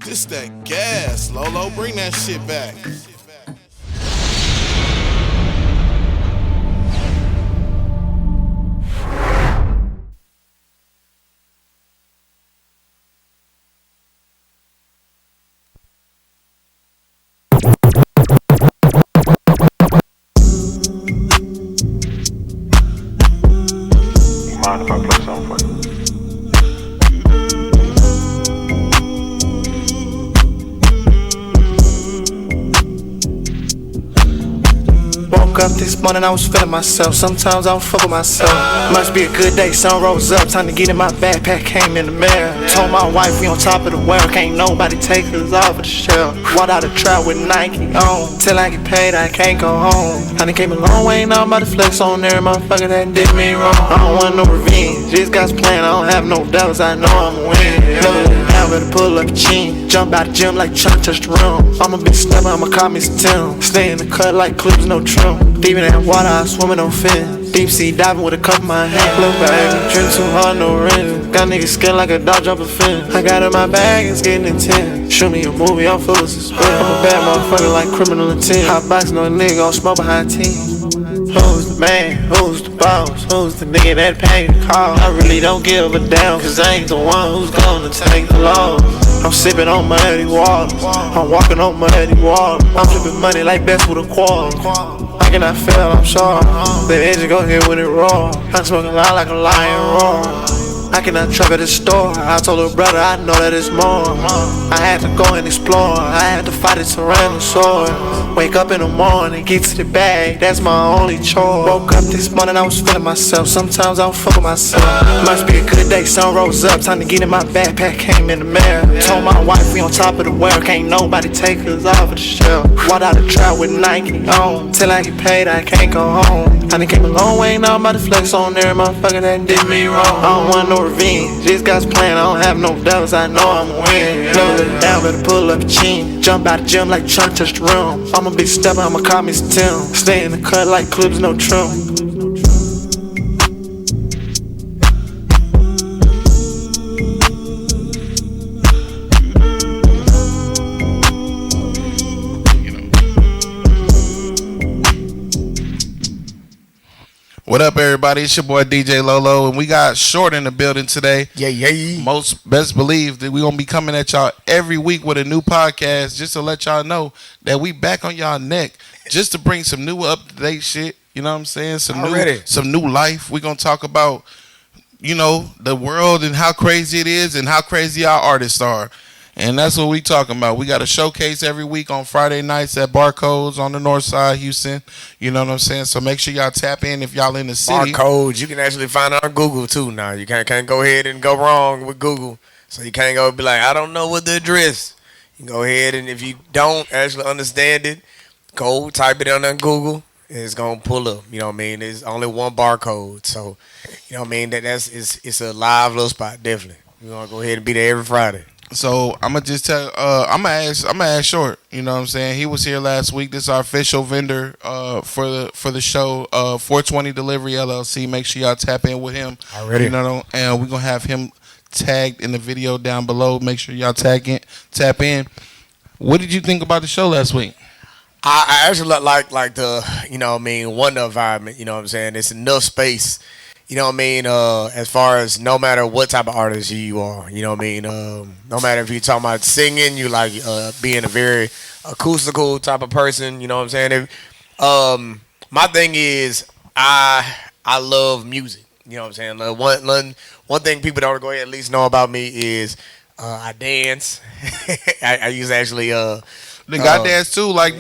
This that gas, Lolo. Bring that shit back. Mind if I play something for you? Woke up this morning, I was feeling myself. Sometimes I don't fuck with myself. Must be a good day, sun rose up. Time to get in my backpack, came in the mirror. Told my wife we on top of the world. Can't nobody take us off of the shelf. Walked out the trap with Nike on. Till I get paid, I can't go home. Honey came a long way, now I'm about to flex on every motherfucker that did me wrong. I don't want no revenge, this guy's playing, I don't have no doubts. I know I'm winning. Look down, better pull up a chin. Jump out the gym like tryna touch the room. I'm a big stepper, I'ma call me some Tim. Stay in the cut like clips, no trim. Deep in that water, I swimming on fin. Deep sea diving with a cup in my hand. Look back, drink too hard, no rent. Got niggas scared like a dog jumping fence. I got in my bag, it's getting intense. Shoot me a movie, I'm full of suspense. I'm a bad motherfucker like criminal intent. Hot box, no nigga, gon' smoke behind 10. Who's the man? Who's the boss? Who's the nigga that paid the call? I really don't give a damn, cause I ain't the one who's gonna take the loss. I'm sipping on muddy waters. I'm walking on muddy water. I'm flipping money like best with a quarter. I cannot fail, I'm sure. The engine go here when it roar. I'm smoking loud like a lion roar. I cannot trap at the store. I told her brother I know that it's more. I had to go and explore. I had to fight a tyrannosaur. Wake up in the morning, get to the bag, that's my only chore. Woke up this morning, I was feeling myself. Sometimes I don't fuck with myself. Must be a good day, sun rose up. Time to get in my backpack, came in the mirror. Told my wife we on top of the world. Can't nobody take us off of the shelf. Walked out the trap with Nike on. Till I get paid, I can't go home. I done came a long way, now I'm about to flex on every motherfucker that did me wrong. I don't want no revenge, this guy's playing, I don't have no doubts. I know I'm winning. Look down, better pull up a chin. Jump out the gym like tryna touch the room. I'm a big stepper, I'ma call me some Tim. Stay in the cut like clips, no trim. What up, everybody? It's your boy DJ Lolo, and we got Short in the building today. Yeah. Most best believe that we gonna be coming at y'all every week with a new podcast, just to let y'all know that we back on y'all neck, just to bring some new up to date shit. You know what I'm saying? Some new life. We gonna talk about, the world and how crazy it is and how crazy our artists are. And that's what we talking about. We got a showcase every week on Friday nights at Barcodes on the north side, Houston. You know what I'm saying? So make sure y'all tap in if y'all in the city. Barcodes, you can actually find it on Google too now. You can't go ahead and go wrong with Google. So you can't go be like, I don't know what the address. You can go ahead and if you don't actually understand it, go type it on Google and it's going to pull up. You know what I mean? There's only one barcode. So, you know what I mean? It's a live little spot, definitely. We're going to go ahead and be there every Friday. So I'm gonna just tell. I'm gonna ask Short. You know what I'm saying? He was here last week. This is our official vendor for the show. 420 Delivery LLC. Make sure y'all tap in with him. Already. And we're gonna have him tagged in the video down below. Make sure y'all tap in. What did you think about the show last week? I actually like the wonder environment. You know what I'm saying? It's enough space. You know what I mean? As far as no matter what type of artist you are, you know what I mean? No matter if you're talking about singing, you like being a very acoustical type of person, you know what I'm saying? My thing is I love music. You know what I'm saying? One thing people don't go ahead at least know about me is I dance. I used to actually nigga, I dance too, like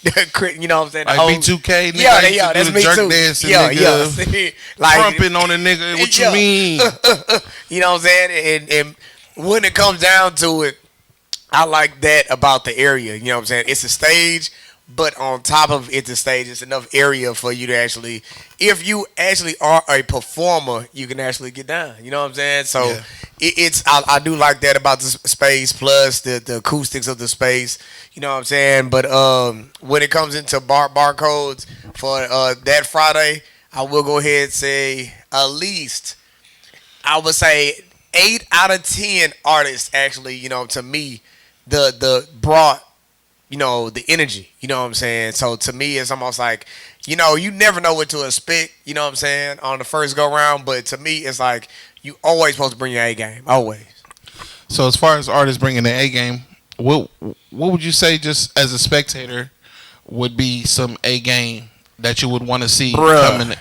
you know what I'm saying? Like B2K, nigga. Yeah, that's me jerk too. Dancing, yeah. nigga. Like trumping on a nigga. What you mean? You know what I'm saying? And when it comes down to it, I like that about the area. You know what I'm saying? It's a stage, but on top of it's a stage, it's enough area for you to actually, if you actually are a performer, you can actually get down. You know what I'm saying? So yeah. I do like that about the space, plus the acoustics of the space. You know what I'm saying? But when it comes into barcodes for that Friday, I will go ahead and say at least I would say 8 out of 10 artists actually, to me, the brought, the energy. You know what I'm saying? So to me, it's almost like, you never know what to expect. You know what I'm saying on the first go round, but to me, it's like you always supposed to bring your A game, always. So as far as artists bringing the A game, what would you say, just as a spectator, would be some A game that you would want to see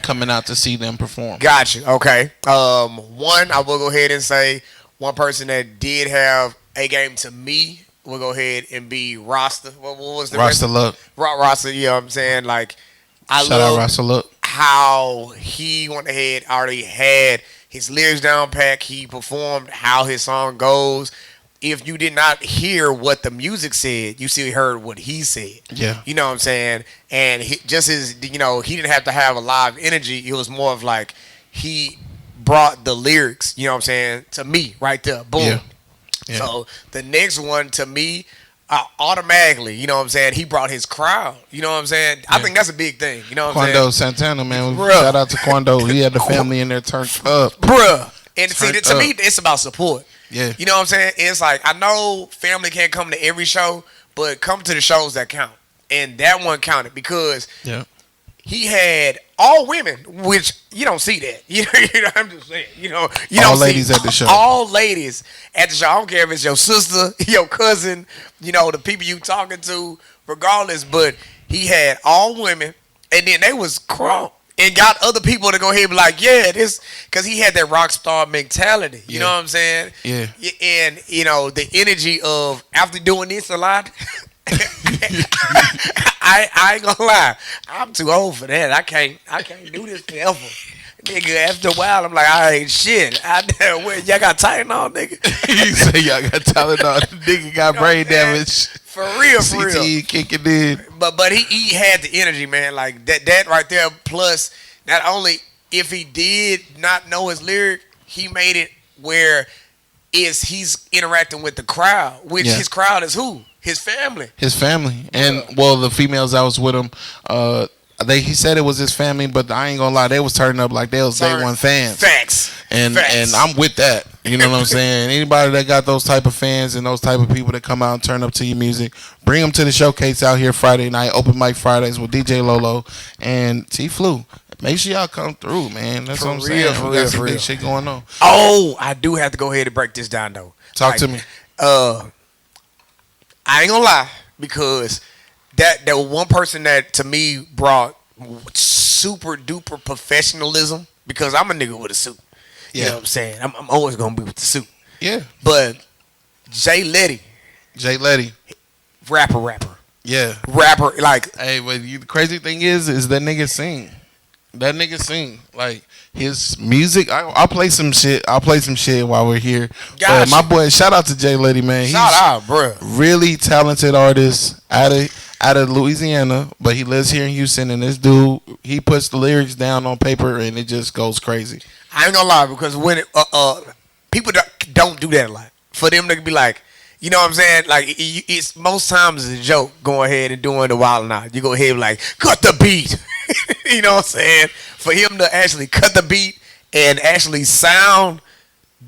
coming out to see them perform? Gotcha. Okay. One, I will go ahead and say one person that did have A game to me. We'll go ahead and be Rasta. What was the Rasta Luck? Rasta, you know what I'm saying? Like, I Shout love out Rasta Luck. how he went ahead, already had his lyrics down pack. He performed how his song goes. If you did not hear what the music said, you still heard what he said. Yeah. You know what I'm saying? And he didn't have to have a live energy. It was more of like he brought the lyrics, you know what I'm saying, to me right there. Boom. Yeah. Yeah. So the next one to me, automatically, you know what I'm saying, he brought his crowd. You know what I'm saying? I think that's a big thing. You know what I'm saying? Quando Santana, man. Shout out to Quando. He had the family in there turned up. Bruh. And see, to me, it's about support. Yeah. You know what I'm saying? It's like, I know family can't come to every show, but come to the shows that count. And that one counted because he had all women, which you don't see that. You know, I'm just saying. You don't all ladies at the show. All ladies at the show. I don't care if it's your sister, your cousin, the people you talking to, regardless. But he had all women, and then they was crunk and got other people to go ahead and be like, yeah, this, because he had that rock star mentality. You know what I'm saying? Yeah. And the energy of after doing this a lot. I ain't gonna lie, I'm too old for that. I can't do this forever. Nigga, after a while, I'm like, I ain't shit. Y'all got Tylenol, nigga? You say y'all got Tylenol. Nigga got brain damage. For real. CTE kicking in. But he had the energy, man. Like that right there. Plus, not only if he did not know his lyric, he made it where he's interacting with the crowd, which his crowd is who? His family. And the females that was with him, he said it was his family, but I ain't gonna lie, they was turning up like they was day one fans. Facts. And I'm with that. You know what I'm saying? Anybody that got those type of fans and those type of people that come out and turn up to your music, bring them to the showcase out here Friday night, open mic Fridays with DJ Lolo and T Flu. Make sure y'all come through, man. That's what I'm saying. We got some big shit going on. Oh, I do have to go ahead and break this down though. Talk to me. I ain't gonna lie, because that one person that to me brought super duper professionalism, because I'm a nigga with a suit. You know what I'm saying? I'm always gonna be with the suit. Yeah. But Jay Letty. Rapper. Yeah. Rapper, like. Hey, but the crazy thing is that nigga sing. That nigga sing. Like, his music, I'll play some shit. I'll play some shit while we're here. But my boy, shout out to Jay Letty, man. Shout out, bro. Really talented artist out of Louisiana, but he lives here in Houston. And this dude, he puts the lyrics down on paper, and it just goes crazy. I ain't gonna lie, because when people don't do that a lot. For them to be like, you know what I'm saying? Like, it's most times it's a joke going ahead and doing the wild and out. You go ahead and like, cut the beat. You know what I'm saying? For him to actually cut the beat and actually sound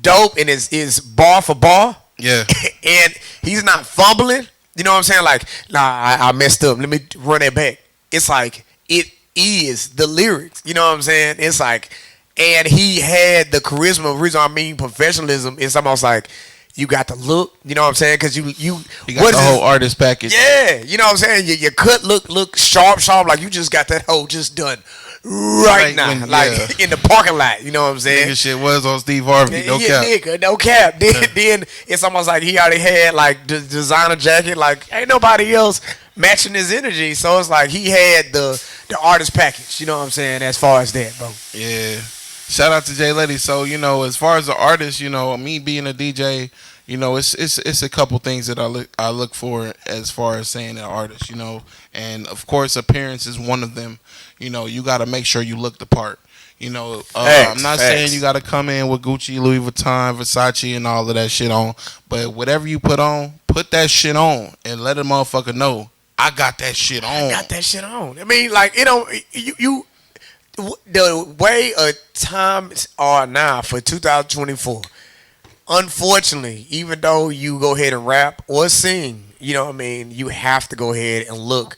dope and is bar for bar. Yeah. And he's not fumbling. You know what I'm saying? Like, nah, I messed up. Let me run it back. It's like, it is the lyrics. You know what I'm saying? It's like, and he had the charisma. The reason I mean professionalism is almost like, you got the look, you know what I'm saying? Because you got the whole artist package. Yeah, you know what I'm saying? Your cut look sharp, like you just got that whole just done right now. In the parking lot, you know what I'm saying? Nigga shit was on Steve Harvey, no cap. Nigga, no cap. Then it's almost like he already had like the designer jacket, like ain't nobody else matching his energy. So it's like he had the artist package, you know what I'm saying, as far as that, bro. Yeah. Shout out to Jay Letty. So, as far as the artist, me being a DJ, it's a couple things that I look for as far as saying an artist, and of course appearance is one of them. You got to make sure you look the part. I'm not saying you got to come in with Gucci, Louis Vuitton, Versace, and all of that shit on, but whatever you put that shit on and let a motherfucker know I got that shit on. I mean, like, you. The way times are now for 2024, unfortunately, even though you go ahead and rap or sing, you know what I mean, you have to go ahead and look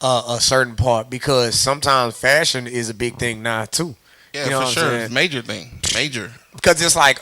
a certain part because sometimes fashion is a big thing now too. Yeah, You know for what I'm sure. saying? It's a major thing. Major. Because it's like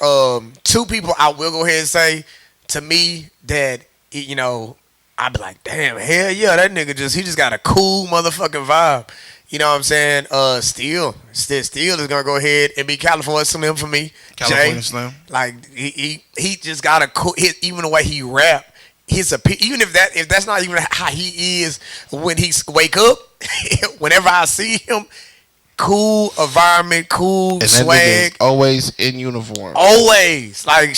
two people I will go ahead and say to me that you know I'd be like, damn, hell yeah, that nigga he just got a cool motherfucking vibe. You know what I'm saying? Still is gonna go ahead and be California Slim for me. California Jay, Slim. like he just got a cool. Even the way he rap, even if that's not even how he is when he wake up. Whenever I see him, cool environment, cool And that swag. nigga is always in uniform. Always, like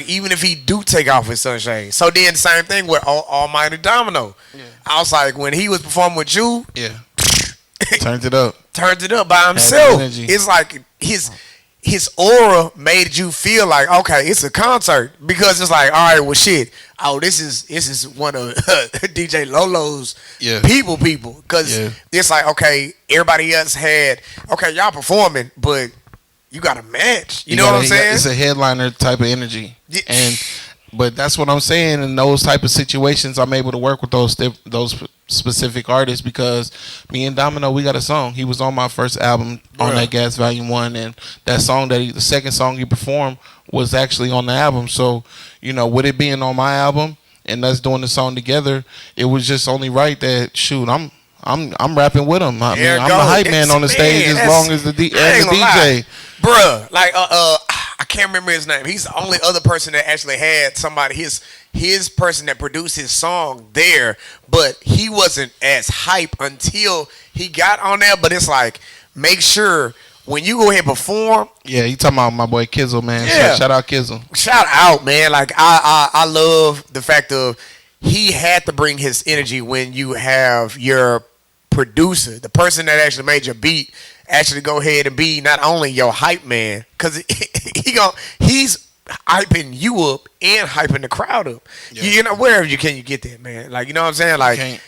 even if he do take off his sunshine. So then the same thing with Almighty Domino. Yeah. I was like, when he was performing with you, Yeah. Turned it up. turns it up by himself. It's like his aura made you feel like, okay, it's a concert because it's like, all right, well, shit. Oh, this is one of DJ Lolo's people because it's like, okay, everybody else had, okay, y'all performing, but you got a match. You know what I'm saying? It's a headliner type of energy, but that's what I'm saying. In those type of situations, I'm able to work with those specific artists because me and Domino, we got a song. He was on my first album on that Gas Volume 1, and that song the second song he performed was actually on the album. So, you know, with it being on my album and us doing the song together, it was just only right that shoot, I'm rapping with him. I mean, I'm the hype man on the stage as long as the DJ. Bruh, like I can't remember his name. He's the only other person that actually had somebody his person that produced his song there, but he wasn't as hype until he got on there. But it's like, make sure when you go ahead and perform. Yeah, you talking about my boy Kizzle, man. Yeah. Shout out Kizzle. Shout out, man. Like I love the fact of he had to bring his energy when you have your producer, the person that actually made your beat, actually go ahead and be not only your hype man, because he's hyping you up and hyping the crowd up. Yeah. You know, wherever you get that, man. Like, you know what I'm saying? Like,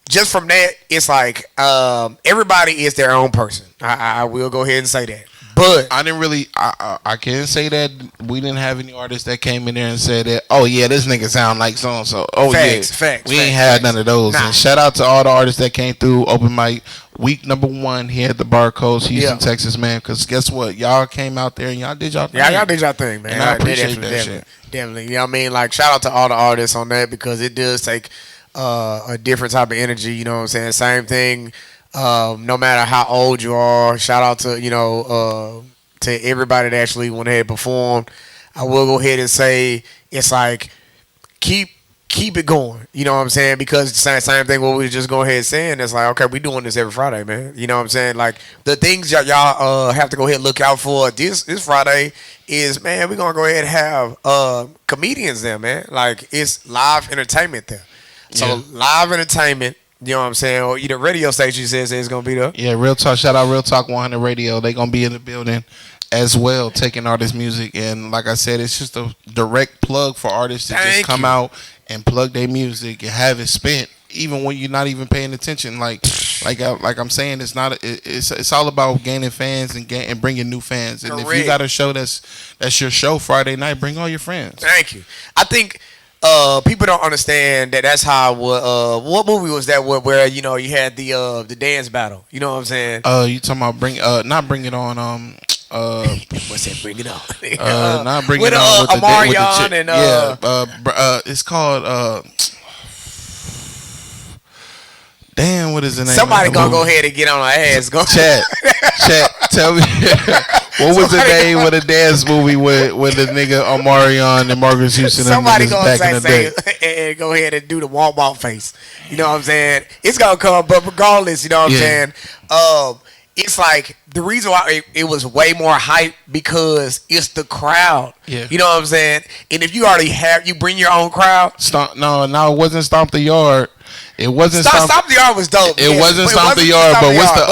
just from that, it's like everybody is their own person. I will go ahead and say that. But I didn't really, I can't say that we didn't have any artists that came in there and said that, oh yeah, this nigga sound like so and so. Oh facts, we ain't had none of those. Nah. And shout out to all the artists that came through open mic week number 1. He had the Barcodes, Houston, Texas, man. Because guess what, y'all came out there and y'all did y'all thing. Yeah, y'all did y'all thing, man. And I appreciate that shit. Definitely, you know what I mean. Like, shout out to all the artists on that because it does take a different type of energy. You know what I'm saying? Same thing. No matter how old you are, shout out to to everybody that actually went ahead and performed. I will go ahead and say it's like keep it going. You know what I'm saying? Because same thing what we just go ahead and saying. It's like, okay, we doing this every Friday, man. You know what I'm saying? Like the things y'all have to go ahead and look out for this Friday is, man, we're gonna go ahead and have comedians there, man. Like it's live entertainment there. So live entertainment. You know what I'm saying? Or either radio station says it's going to be there. Yeah, Real Talk. Shout out Real Talk 100 Radio. They going to be in the building as well, taking artist music. And like I said, it's just a direct plug for artists to just come out and plug their music and have it spent, even when you're not even paying attention. Like I'm saying, it's not. It's all about gaining fans and bringing new fans. And if you got a show that's your show Friday night, bring all your friends. Thank you. I think people don't understand that's how what movie was that where you know you had the dance battle. You know what I'm saying? You talking about not Bring It On. What's that? Bring It On. Not Bring It On with Omarion the and it's called damn, what is the name? Somebody gonna go ahead and get on our ass. Go chat. Tell me what was the name of the dance movie with the nigga Omarion and Marcus Houston? Somebody gonna say and go ahead and do the walk face. You know what I'm saying? It's gonna come, but regardless, you know what I'm saying? It's like the reason why it was way more hype because it's the crowd. Yeah. You know what I'm saying? And if you already you bring your own crowd. No, it wasn't Stomp the Yard. It wasn't Stomp the Yard was dope. It wasn't Stomp the Yard, but what's the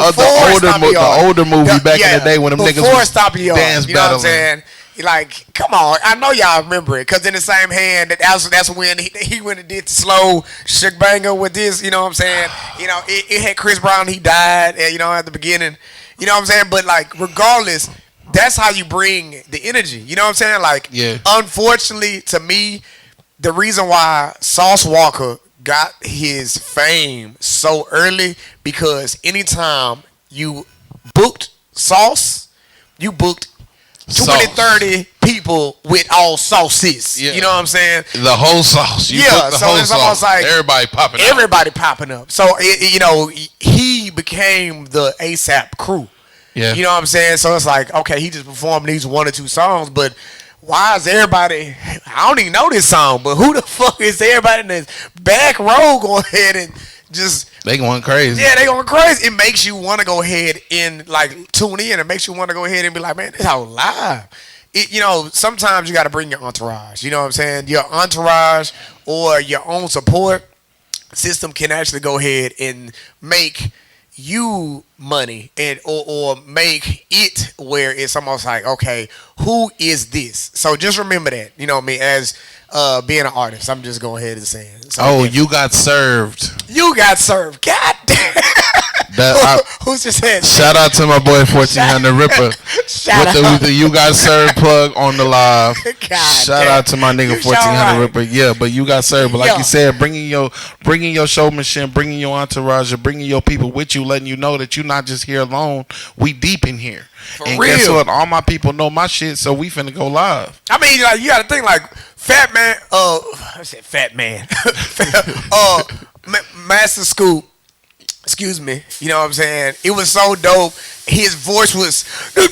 older movie back in the day when them niggas was Stomp the Yard, dance you know battling? What I'm saying? Like, come on! I know y'all remember it because in the same hand that's when he went and did the slow shook banger with this. You know what I'm saying? You know, it had Chris Brown. He died. You know, at the beginning. You know what I'm saying? But like, regardless, that's how you bring the energy. You know what I'm saying? Like, unfortunately, to me, the reason why Sauce Walker got his fame so early because anytime you booked Sauce, you booked 20, 30 people with all sauces. Yeah. You know what I'm saying? The whole sauce. So it's almost like everybody popping up. So, he became the ASAP crew. Yeah. You know what I'm saying? So it's like, okay, he just performed these 1 or 2 songs, but why is everybody, I don't even know this song, but who the fuck is everybody in this back row going ahead and just... They going crazy. Yeah, they going crazy. It makes you want to go ahead and like tune in. It makes you want to go ahead and be like, man, this how live. Sometimes you got to bring your entourage. You know what I'm saying? Your entourage or your own support system can actually go ahead and make you money and or make it where it's almost like, okay, who is this? So just remember that. You know what I mean? As being an artist, I'm just going ahead and saying. So you got served. You got served. God damn. Who's just said? Shout out to my boy 1400 Ripper. With the you got served plug on the live. Shout out to my nigga 1400 Ripper. Yeah, but you got served. But like you said, bringing your showmanship, bringing your entourage, bringing your people with you, letting you know that you're not just here alone. We deep in here. For real. Guess what? All my people know my shit, so we finna go live. I mean, you got to think like Fat Man. I said Fat Man. Master Scoop. Excuse me. You know what I'm saying? It was so dope. His voice was, but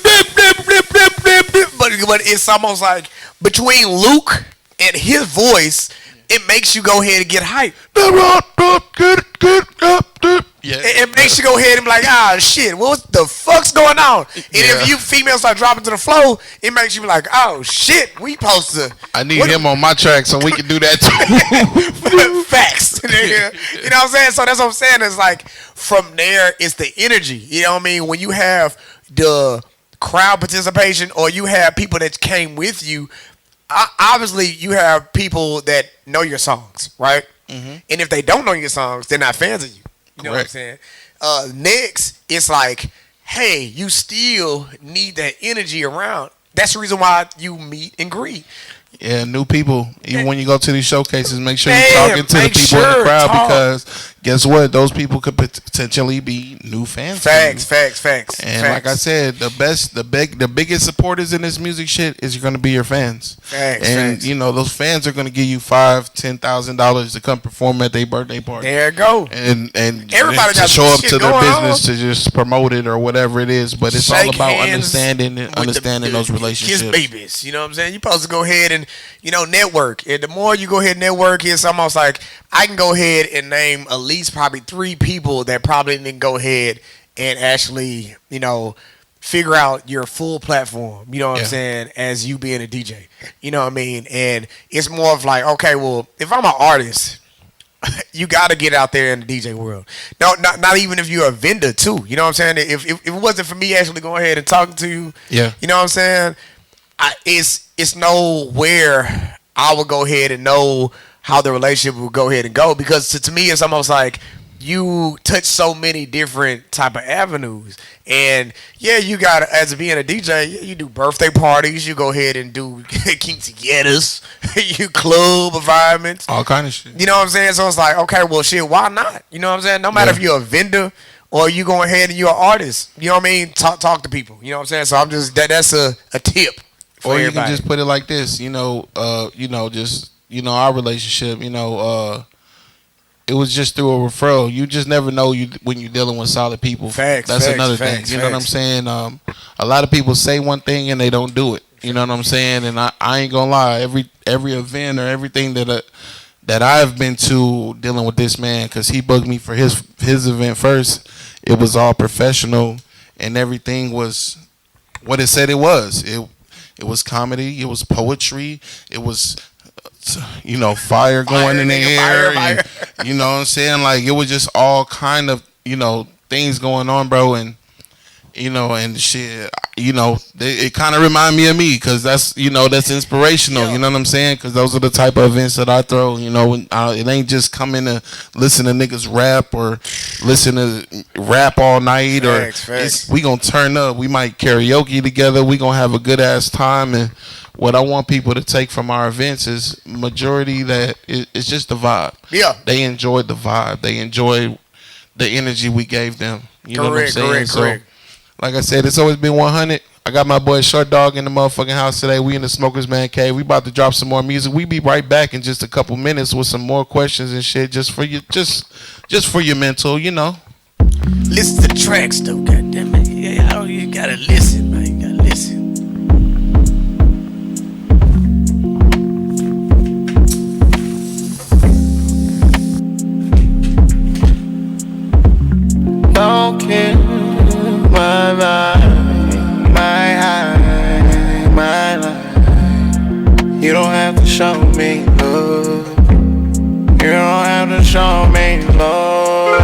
it's almost like between Luke and his voice, it makes you go ahead and get hyped. It makes you go ahead and be like, shit, what the fuck's going on? And if you females start dropping to the floor, it makes you be like, oh shit, we supposed to. I need him on my track so we can do that too. Facts. You know what I'm saying? So that's what I'm saying. It's like from there, it's the energy. You know what I mean? When you have the crowd participation or you have people that came with you, obviously you have people that know your songs, right? Mm-hmm. And if they don't know your songs, they're not fans of you. You know what I'm saying? Next, it's like, hey, you still need that energy around. That's the reason why you meet and greet. Yeah, new people. Even when you go to these showcases, make sure you're talking to the people in the crowd because guess what? Those people could potentially be new fans. Facts. And like I said, the biggest supporters in this music shit is going to be your fans. Facts. Those fans are going to give you $5,000-$10,000 to come perform at their birthday party. There you go. And everybody to show up to their business to just promote it or whatever it is. But it's all about understanding those relationships. Kiss babies. You know what I'm saying? You're supposed to go ahead and network. And the more you go ahead and network, it's almost like I can go ahead and name at least probably 3 people that probably didn't go ahead and actually, figure out your full platform, you know what I'm saying, as you being a DJ. You know what I mean? And it's more of like, okay, well, if I'm an artist, you got to get out there in the DJ world. No, not even if you're a vendor too. You know what I'm saying? If it wasn't for me actually going ahead and talking to you, you know what I'm saying? It's nowhere I would go ahead and know how the relationship would go ahead and go because to me it's almost like you touch so many different type of avenues. And you got as being a DJ, you do birthday parties, you go ahead and do quinceañeras, you club environments, all kind of shit. You know what I'm saying? So it's like, okay, well shit, why not? You know what I'm saying? No matter if you're a vendor or you go ahead and you're an artist, you know what I mean? Talk to people. You know what I'm saying? So I'm just that's a tip. Or you can just put it like this, our relationship, it was just through a referral. You just never know when you're dealing with solid people. That's another thing. You know what I'm saying? A lot of people say one thing and they don't do it. You know what I'm saying? And I ain't gonna lie. Every event or everything that I've been to dealing with this man, because he booked me for his event first. It was all professional and everything was what it said it was. It was comedy. It was poetry. It was, fire going in the air. And, you know what I'm saying? Like, it was just all kind of, things going on, bro. And And shit, it kind of remind me of me because that's inspirational. You know what I'm saying? Because those are the type of events that I throw. It ain't just coming to listen to niggas rap or listen to rap all night Facts. we gonna turn up. We might karaoke together. We gonna have a good ass time. And what I want people to take from our events is majority that it's just the vibe. Yeah, they enjoyed the vibe. They enjoyed the energy we gave them. You know what I'm saying? Correct. Like I said, it's always been 100. I got my boy Short Dog in the motherfucking house today. We in the Smokers Mancave. We about to drop some more music. We be right back in just a couple minutes with some more questions and shit, just for you, just for your mental, Listen to the tracks though, goddamn it. Yeah, you gotta listen, man. You gotta listen. Don't care my vibe, my high, my life. You don't have to show me love. You don't have to show me love.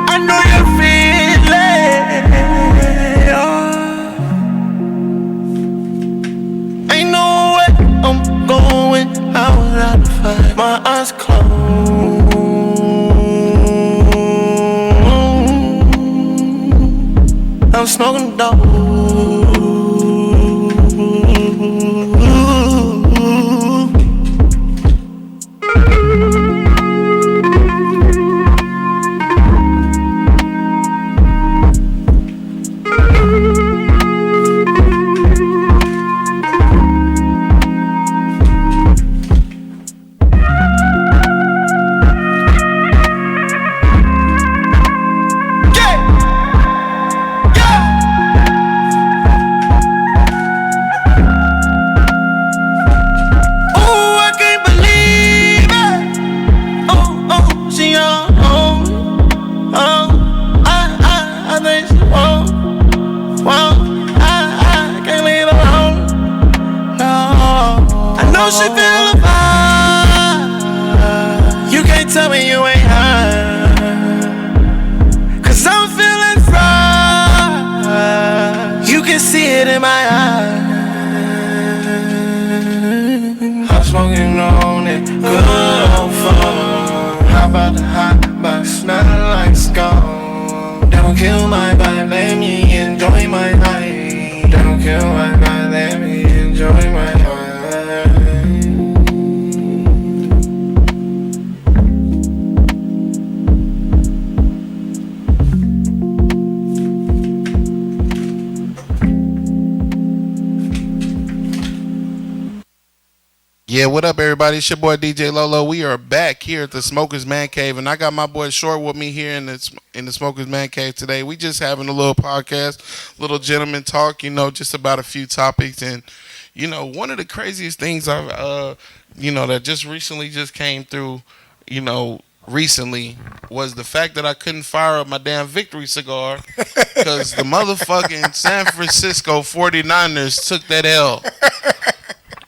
I know you feel it. Ain't no way I'm going out without the fight. My eyes closed. I'm smoking dope. She feel the vibe. You can't tell me you ain't high, 'cause I'm feeling fried. You can see it in my eyes. I'm smoking on it, good old fun. How about the hot box, smelling like scone? Don't kill my vibe, let me enjoy my night. Don't kill my vibe, let me enjoy my night. Yeah, what up, everybody? It's your boy DJ Lolo. We are back here at the Smokers Man Cave, and I got my boy Short with me here in the Smokers Man Cave today. We just having a little podcast, little gentleman talk, just about a few topics. And one of the craziest things I've that just recently just came through, recently was the fact that I couldn't fire up my damn victory cigar because the motherfucking San Francisco 49ers took that L.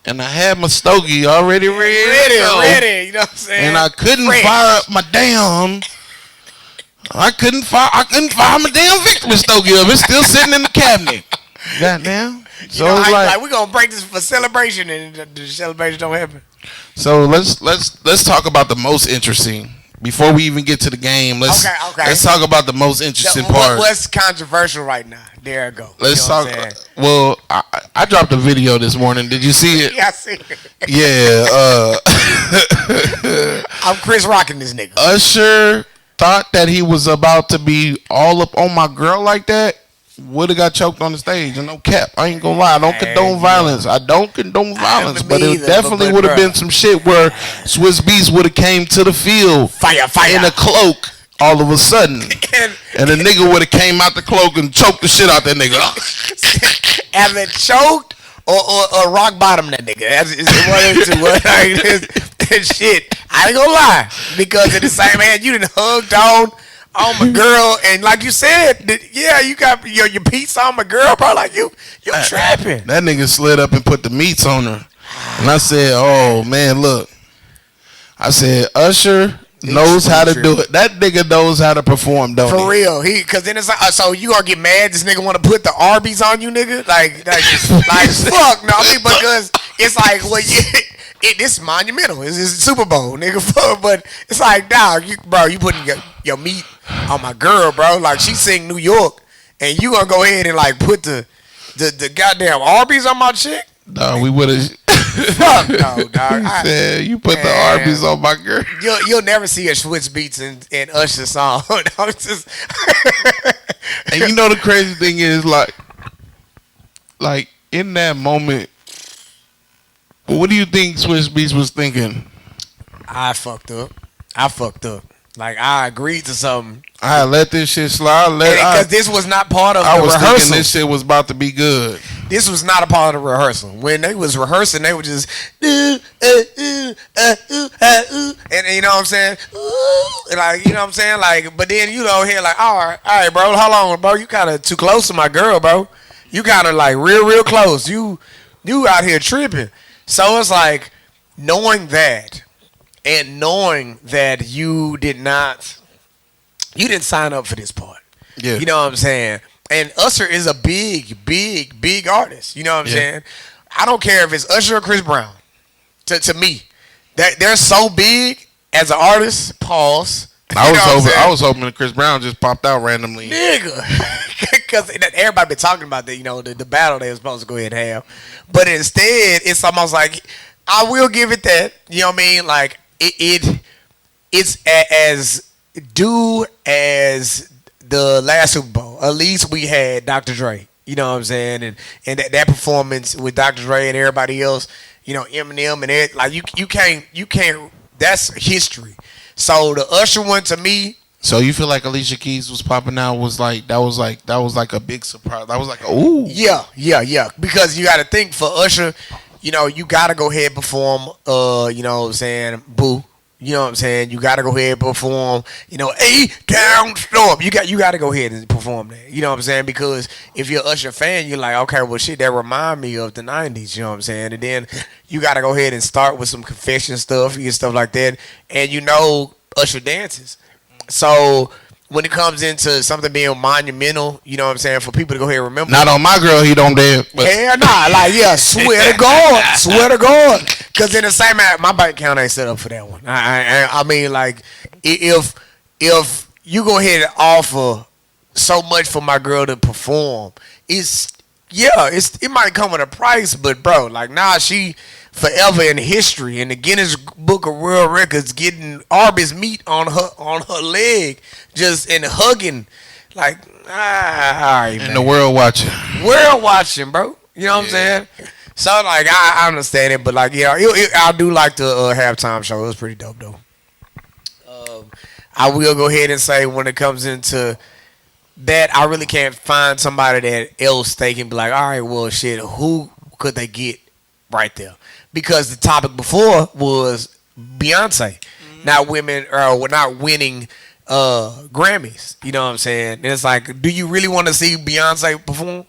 And I had my stogie already ready, you know what I'm saying? And I couldn't fire up my damn. I couldn't fire my damn victory stogie up. It's still sitting in the cabinet. Goddamn. So it's like we're gonna break this for celebration, and the celebration don't happen. So let's talk about the most interesting. Before we even get to the game, let's talk about the most interesting part. What's controversial right now? There I go. Let's talk. Well, I dropped a video this morning. Did you see it? Yeah, I see it. Yeah. I'm Chris rocking this nigga. Usher thought that he was about to be all up on my girl like that. Would have got choked on the stage, and no cap. I ain't gonna lie. I don't condone violence. I don't condone violence, but it definitely would have been some shit where Swiss Beats would have came to the field fire in a cloak all of a sudden, and the nigga would have came out the cloak and choked the shit out that nigga. Either choked or rock bottom that nigga. That's one of the two. Shit, I ain't gonna lie, because at the same hand you done hugged on my girl, and like you said, yeah, you got your piece on my girl, bro. Like you trapping. That nigga slid up and put the meats on her, and I said, "Oh man, look." I said, Usher, knows how to do it. That nigga knows how to perform, don't he? For real. Cause then it's like, so you gonna get mad this nigga wanna put the Arby's on you, nigga? Like fuck no. I mean, because it's like, well, this is monumental. It's Super Bowl, nigga. But it's like, dog, you putting your meat on my girl, bro. Like, she sing New York, and you gonna go ahead and like put the goddamn Arby's on my chick? No, we would have. Fuck no, dog. He said, you put the Arby's on my girl. You'll never see a switch beats in Usher song. Just and you know the crazy thing is, like in that moment, what do you think Switch Beats was thinking? I fucked up. Like, I agreed to something. I let this shit slide. Because this was not part of the rehearsal. I was thinking this shit was about to be good. This was not a part of the rehearsal. When they was rehearsing, they were just and you know what I'm saying? Like, you know what I'm saying? Like, but then you know here like, all right, bro, hold on, bro. You kind of too close to my girl, bro. You kind of like real close. You out here tripping. So it's like knowing that. And knowing that you didn't sign up for this part. Yeah. You know what I'm saying? And Usher is a big artist. You know what I'm saying? I don't care if it's Usher or Chris Brown. To me, they're so big as an artist. Pause. I was hoping that Chris Brown just popped out randomly. Nigga. Because everybody been talking about that, you know, the battle they were supposed to go ahead and have. But instead, it's almost like, I will give it that. You know what I mean? Like, it's as due as the last Super Bowl. At least we had Dr. Dre. You know what I'm saying? And that performance with Dr. Dre and everybody else, you know, Eminem and everything, like you can't. That's history. So the Usher one to me. So you feel like Alicia Keys was popping out that was like a big surprise. That was like ooh. Yeah. Because you got to think for Usher. You know, you got to go ahead and perform, you know what I'm saying, Boo. You know what I'm saying? You got to go ahead and perform, you know, A-Town Storm. You got to go ahead and perform that. You know what I'm saying? Because if you're an Usher fan, you're like, okay, well, shit, that remind me of the 90s. You know what I'm saying? And then you got to go ahead and start with some confession stuff and stuff like that. And you know Usher dances. So when it comes into something being monumental, you know what I'm saying, for people to go ahead and remember. Not on my girl, he don't dance. Hell nah, like, yeah, swear to God. Because in the same, my bank account ain't set up for that one. I mean, like, if you go ahead and offer so much for my girl to perform, it might come with a price, but bro, like, nah, she forever in history in the Guinness Book of World Records, getting Arby's meat on her leg, just and hugging, like, all right, and man. the world watching, bro. You know what I'm saying? So like, I understand it, but like, yeah, I do like the halftime show. It was pretty dope though. I will go ahead and say when it comes into that, I really can't find somebody that else they can be like, all right, well, shit, who could they get right there? Because the topic before was Beyonce, not winning Grammys. You know what I'm saying? And it's like, do you really want to see Beyonce perform?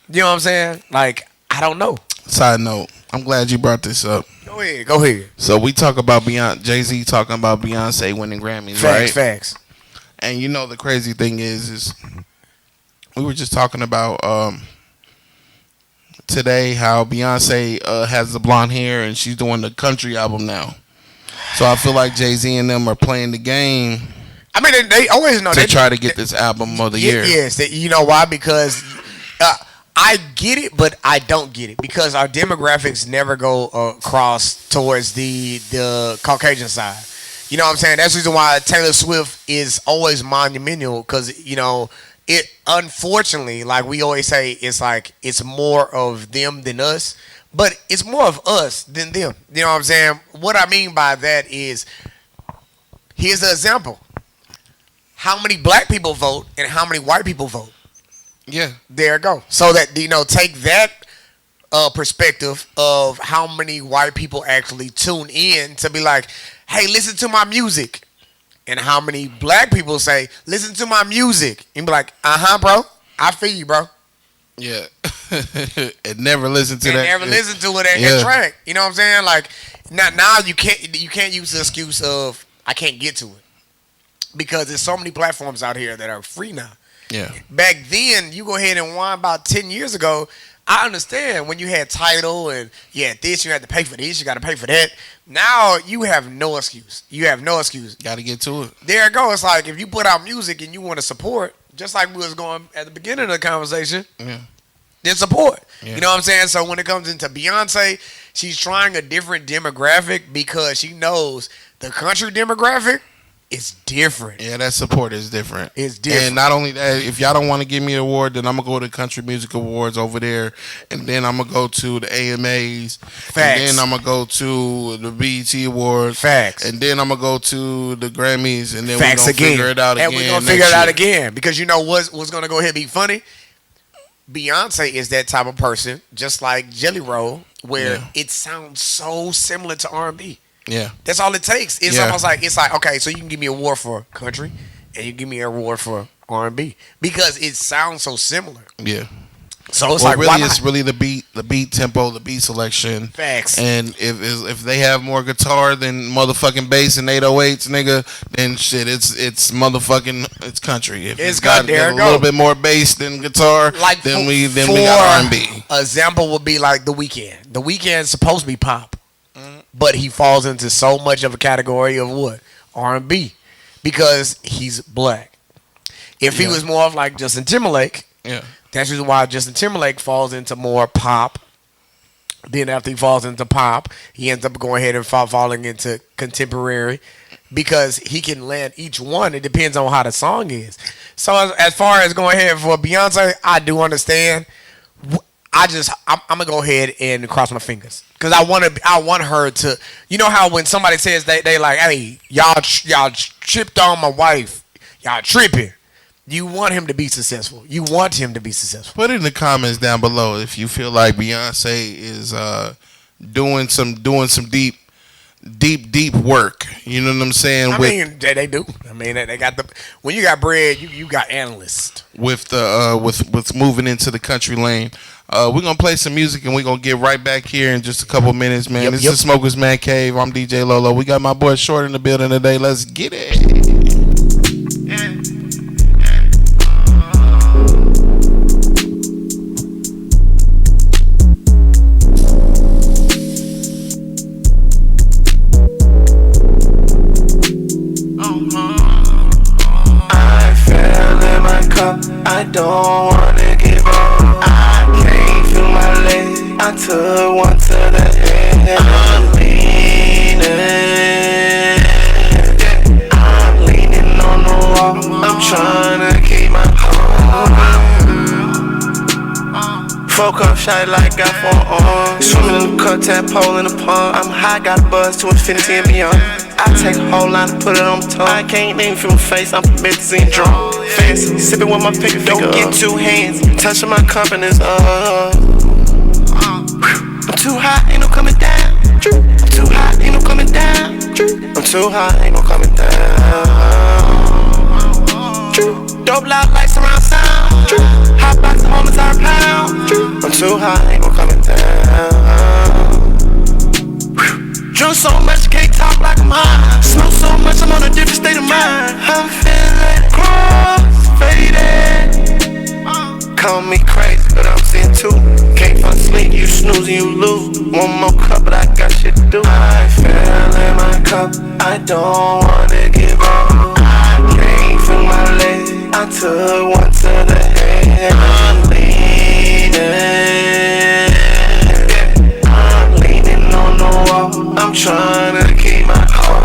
You know what I'm saying? Like, I don't know. Side note, I'm glad you brought this up. Go ahead. So we talk about Jay-Z talking about Beyonce winning Grammys, right? Facts. And you know the crazy thing is we were just talking about today how Beyonce has the blonde hair and she's doing the country album now. So I feel like Jay-Z and them are playing the game. I mean, they always know to try to get this album of the year. Yes, you know why? Because I get it, but I don't get it because our demographics never go across towards the Caucasian side. You know what I'm saying? That's the reason why Taylor Swift is always monumental because, you know, it unfortunately, like we always say, it's like it's more of them than us, but it's more of us than them. You know what I'm saying? What I mean by that is, here's an example. How many black people vote and how many white people vote? Yeah. There you go. So that, you know, take that perspective of how many white people actually tune in to be like, hey, listen to my music. And how many black people say, listen to my music. And be like, bro. I feel you, bro. Yeah. And never listen to that. Never listen to it and track. You know what I'm saying? Like, now you can't use the excuse of, I can't get to it because there's so many platforms out here that are free now. Yeah. Back then, you go ahead and wind about 10 years ago. I understand when you had Tidal and you had this, you had to pay for this, you got to pay for that. Now you have no excuse. You have no excuse. Got to get to it. There it goes. It's like if you put out music and you want to support, just like we was going at the beginning of the conversation, then support. Yeah. You know what I'm saying? So when it comes into Beyonce, she's trying a different demographic because she knows the country demographic is different. Yeah, that support is different. It's different. And not only that, if y'all don't want to give me an award, then I'm going to go to the Country Music Awards over there. And then I'm going to go to the AMAs. Facts. And then I'm going to go to the BET Awards. Facts. And then I'm going to go to the Grammys. And then Facts we're going to figure it out again. And we're going to figure it out again. Because you know what's going to go ahead and be funny? Beyonce is that type of person, just like Jelly Roll, where it sounds so similar to R&B. Yeah, that's all it takes. It's almost like okay, so you can give me an award for country, and you give me an award for R&B because it sounds so similar. Yeah. So it's really, it's really the beat tempo, the beat selection. Facts. And if they have more guitar than motherfucking bass and 808s, nigga, then shit, it's motherfucking it's country. If it's got a little bit more bass than guitar, like then we got R&B. Example would be like The Weeknd. The Weeknd's supposed to be pop, but he falls into so much of a category of what? R&B, because he's black. If he was more of like Justin Timberlake, that's the reason why Justin Timberlake falls into more pop. Then after he falls into pop, he ends up going ahead and falling into contemporary because he can land each one. It depends on how the song is. So as far as going ahead for Beyonce, I do understand. I'm gonna go ahead and cross my fingers because I want her to. You know how when somebody says they like, hey, y'all tripped on my wife, y'all tripping. You want him to be successful. You want him to be successful. Put it in the comments down below if you feel like Beyonce is doing some deep work. You know what I'm saying? I mean, they do. I mean, they got when you got bread, you got analysts. With the with moving into the country lane. We're gonna play some music and we're gonna get right back here in just a couple minutes, man. This is Smokers Mancave. I'm DJ Lolo. We got my boy Short in the building today. Let's get it. I don't wanna give up. I can't feel my legs. I took one to the head. I'm leaning on the wall. I'm trying to keep my calm. 4 cup shot like got 4 arms. Swimming in the cut, tadpole in the pond. I'm high, got a buzz to infinity and beyond. I take a whole line and put it on my tongue. I can't even feel my face, I'm permitted to see drunk. Fancy, sipping with my pick, don't get 2 hands. Touching my confidence, I'm too high, ain't no coming down. I'm too high, ain't no coming down. I'm too high, ain't no coming down. Dope loud like surround sound. Hot box of home entire pound. I'm too high, ain't no coming down. Drunk so much, can't talk like I'm high. Smoke so much, I'm on a different state of mind. I'm feeling cross-faded. Call me crazy, but I'm seeing 2. Can't find sleep, you snooze and you lose. 1 more cup, but I got shit to do. I fell in my cup, I don't wanna give up. I can't feel my legs, I took one to the head. I'm leaning on the wall. I'm trying to keep my calm.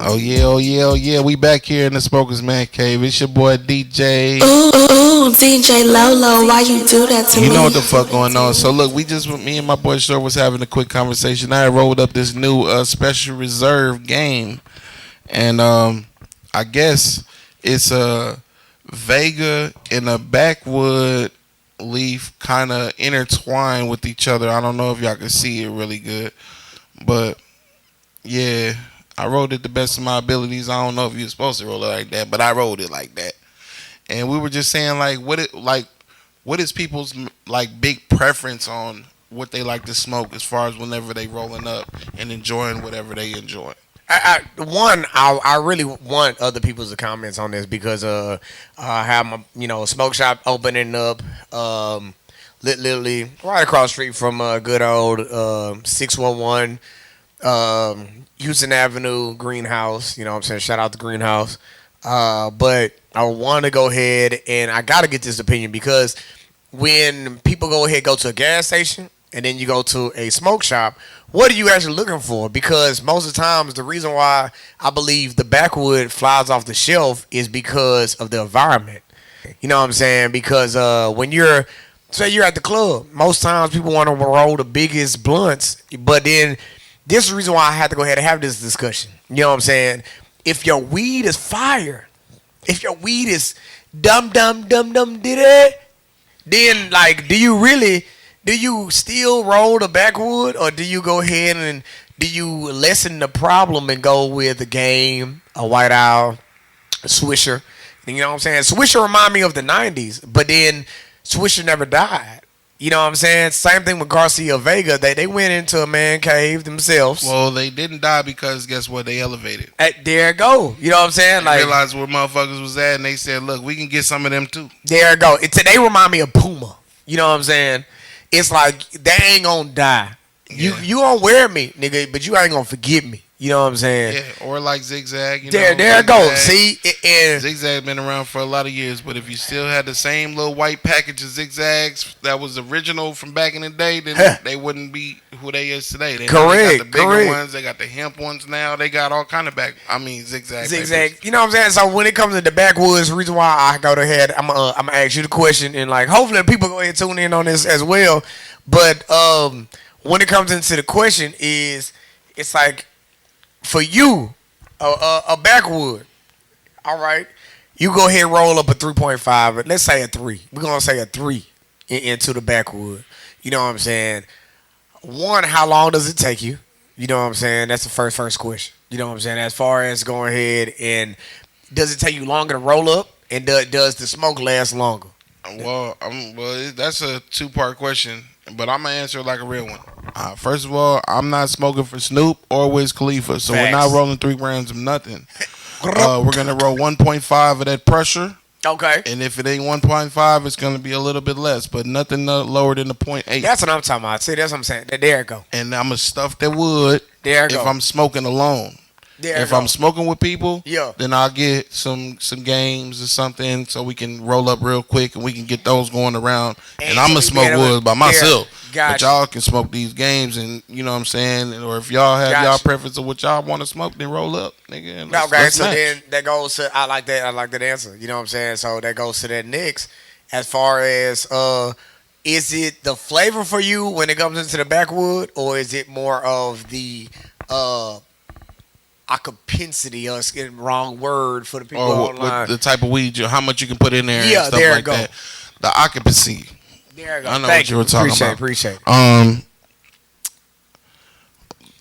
Oh yeah, we back here in the Smokers Mancave. It's your boy DJ. Ooh, DJ Lolo, why you do that to me? You know what the fuck going on. So look, me and my boy Short was having a quick conversation. I rolled up this new special reserve game. And I guess it's a Vega and a backwood leaf kind of intertwined with each other. I don't know if y'all can see it really good. But yeah, I rolled it the best of my abilities. I don't know if you're supposed to roll it like that, but I rolled it like that. And we were just saying like what is people's like big preference on what they like to smoke as far as whenever they rolling up and enjoying whatever they enjoy? I really want other people's comments on this because I have my smoke shop opening up literally right across the street from good old 611 Houston Avenue Greenhouse. You know what I'm saying? Shout out to Greenhouse. But I want to go ahead and I got to get this opinion because when people go to a gas station and then you go to a smoke shop, what are you actually looking for? Because most of the times, the reason why I believe the backwood flies off the shelf is because of the environment. You know what I'm saying? Because when say you're at the club, most times people want to roll the biggest blunts. But then this is the reason why I had to go ahead and have this discussion. You know what I'm saying? If your weed is fire, if your weed is dum did it, then like, do you still roll the backwood, or do you go ahead and do you lessen the problem and go with a Game, a White Owl, a Swisher? You know what I'm saying? Swisher remind me of the 90s, but then Swisher never died. You know what I'm saying? Same thing with Garcia Vega. They went into a man cave themselves. Well, they didn't die because guess what? They elevated. There it go. You know what I'm saying? They realized where motherfuckers was at, and they said, "Look, we can get some of them too." There it go. They remind me of Puma. You know what I'm saying? It's like they ain't gonna die. Yeah. You gonna wear me, nigga, but you ain't gonna forget me. You know what I'm saying? Yeah, or like Zigzag. There it go. See, Zigzag been around for a lot of years, but if you still had the same little white package of Zigzags that was original from back in the day, then they wouldn't be who they is today. They got the bigger ones, they got the hemp ones now, they got all kind of Zigzag. Papers. You know what I'm saying? So when it comes to the backwoods, the reason why I go ahead, I'm gonna ask you the question, and like hopefully people go ahead and tune in on this as well. But when it comes into the question is, it's like, for you, a backwood, all right, you go ahead and roll up a 3.5, let's say a 3. We're going to say a 3 into the backwood. You know what I'm saying? One, how long does it take you? You know what I'm saying? That's the first question. You know what I'm saying? As far as going ahead, and does it take you longer to roll up? And does the smoke last longer? Well, that's a 2-part question, but I'm going to answer it like a real one. First of all, I'm not smoking for Snoop or Wiz Khalifa, so we're not rolling 3 grams of nothing. We're going to roll 1.5 of that pressure. Okay. And if it ain't 1.5, it's going to be a little bit less, but nothing lower than the 0.8. That's what I'm talking about. See, that's what I'm saying. There it go. And I'm going to stuff that wood if I'm smoking alone. If I'm smoking with people, then I'll get some games or something so we can roll up real quick and we can get those going around. And I'm going to smoke wood by myself. But y'all can smoke these games, and you know what I'm saying? Or if y'all have y'all preference of what y'all want to smoke, then roll up, nigga. And let's so then that goes to, I like that answer. You know what I'm saying? So that goes to that next. As far as, is it the flavor for you when it comes into the backwood, or is it more of the occupancy, us getting wrong word for the people online? The type of weed, how much you can put in there and stuff like that. The occupancy. There you go. I know what you were talking about. Appreciate it.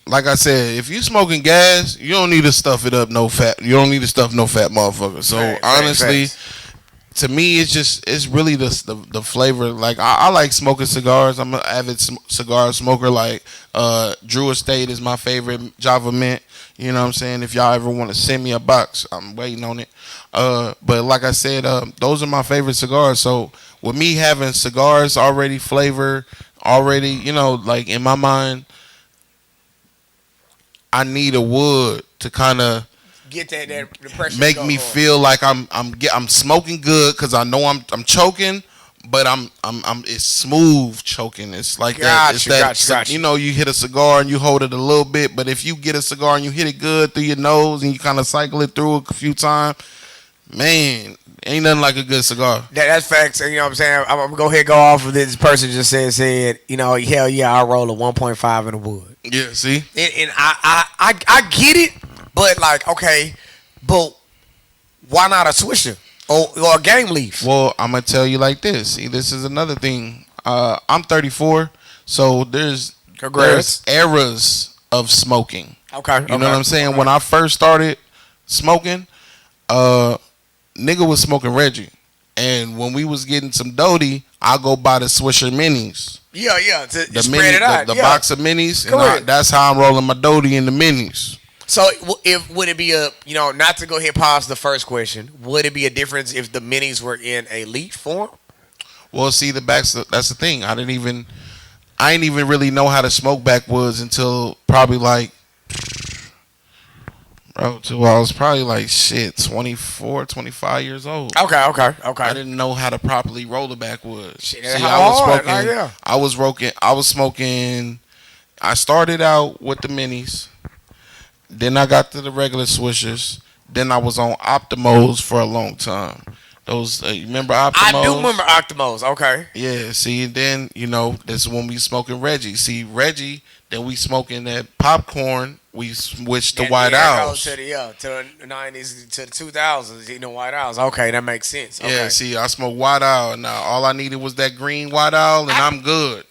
Like I said, if you smoking gas, you don't need to stuff it up no fat. You don't need to stuff no fat motherfucker. So honestly, to me, it's really the flavor. Like I like smoking cigars. I'm an avid cigar smoker. Like Drew Estate is my favorite Java Mint. You know what I'm saying? If y'all ever want to send me a box, I'm waiting on it. But like I said, those are my favorite cigars. So with me having cigars already flavor, like in my mind, I need a wood to kind of get that pressure. Make me feel like I'm smoking good because I know I'm choking, but it's smooth choking. It's like that. You know, you hit a cigar and you hold it a little bit, but if you get a cigar and you hit it good through your nose and you kind of cycle it through a few times, man, ain't nothing like a good cigar. That's facts. You know what I'm saying? I'm gonna go ahead and go off of this person just said, you know, hell yeah, I roll a 1.5 in the wood. Yeah, see? And I get it, but like, okay, but why not a Swisher or a Game Leaf? Well, I'm gonna tell you like this. See, this is another thing. I'm 34, so there's eras of smoking. Okay. You know what I'm saying? Okay. When I first started smoking, nigga was smoking Reggie. And when we was getting some Doty, I go buy the Swisher Minis. Yeah. To The spread it out. the box of minis. Correct. And that's how I'm rolling my Doty in the minis. So, if would it be a not to go ahead and pause the first question? Would it be a difference if the minis were in a leaf form? Well, see, that's the thing. I didn't even really know how to smoke backwoods until probably like, bro, till I was probably like 24, 25 years old. Okay. I didn't know how to properly roll the backwoods. Shit, See, how I was hard? smoking. Like, yeah. I was smoking. I started out with the minis. Then I got to the regular swishers. Then I was on Optimos for a long time. Those you remember Optimos? I do remember Optimos. Okay. Yeah. See, then this is when we smoking Reggie. See, Reggie. Then we smoking that popcorn. We switched to White Owls. To the 90s to the 2000s. White Owls. Okay, that makes sense. Okay. Yeah. See, I smoked White Owl. Now all I needed was that green White Owl, and I'm good.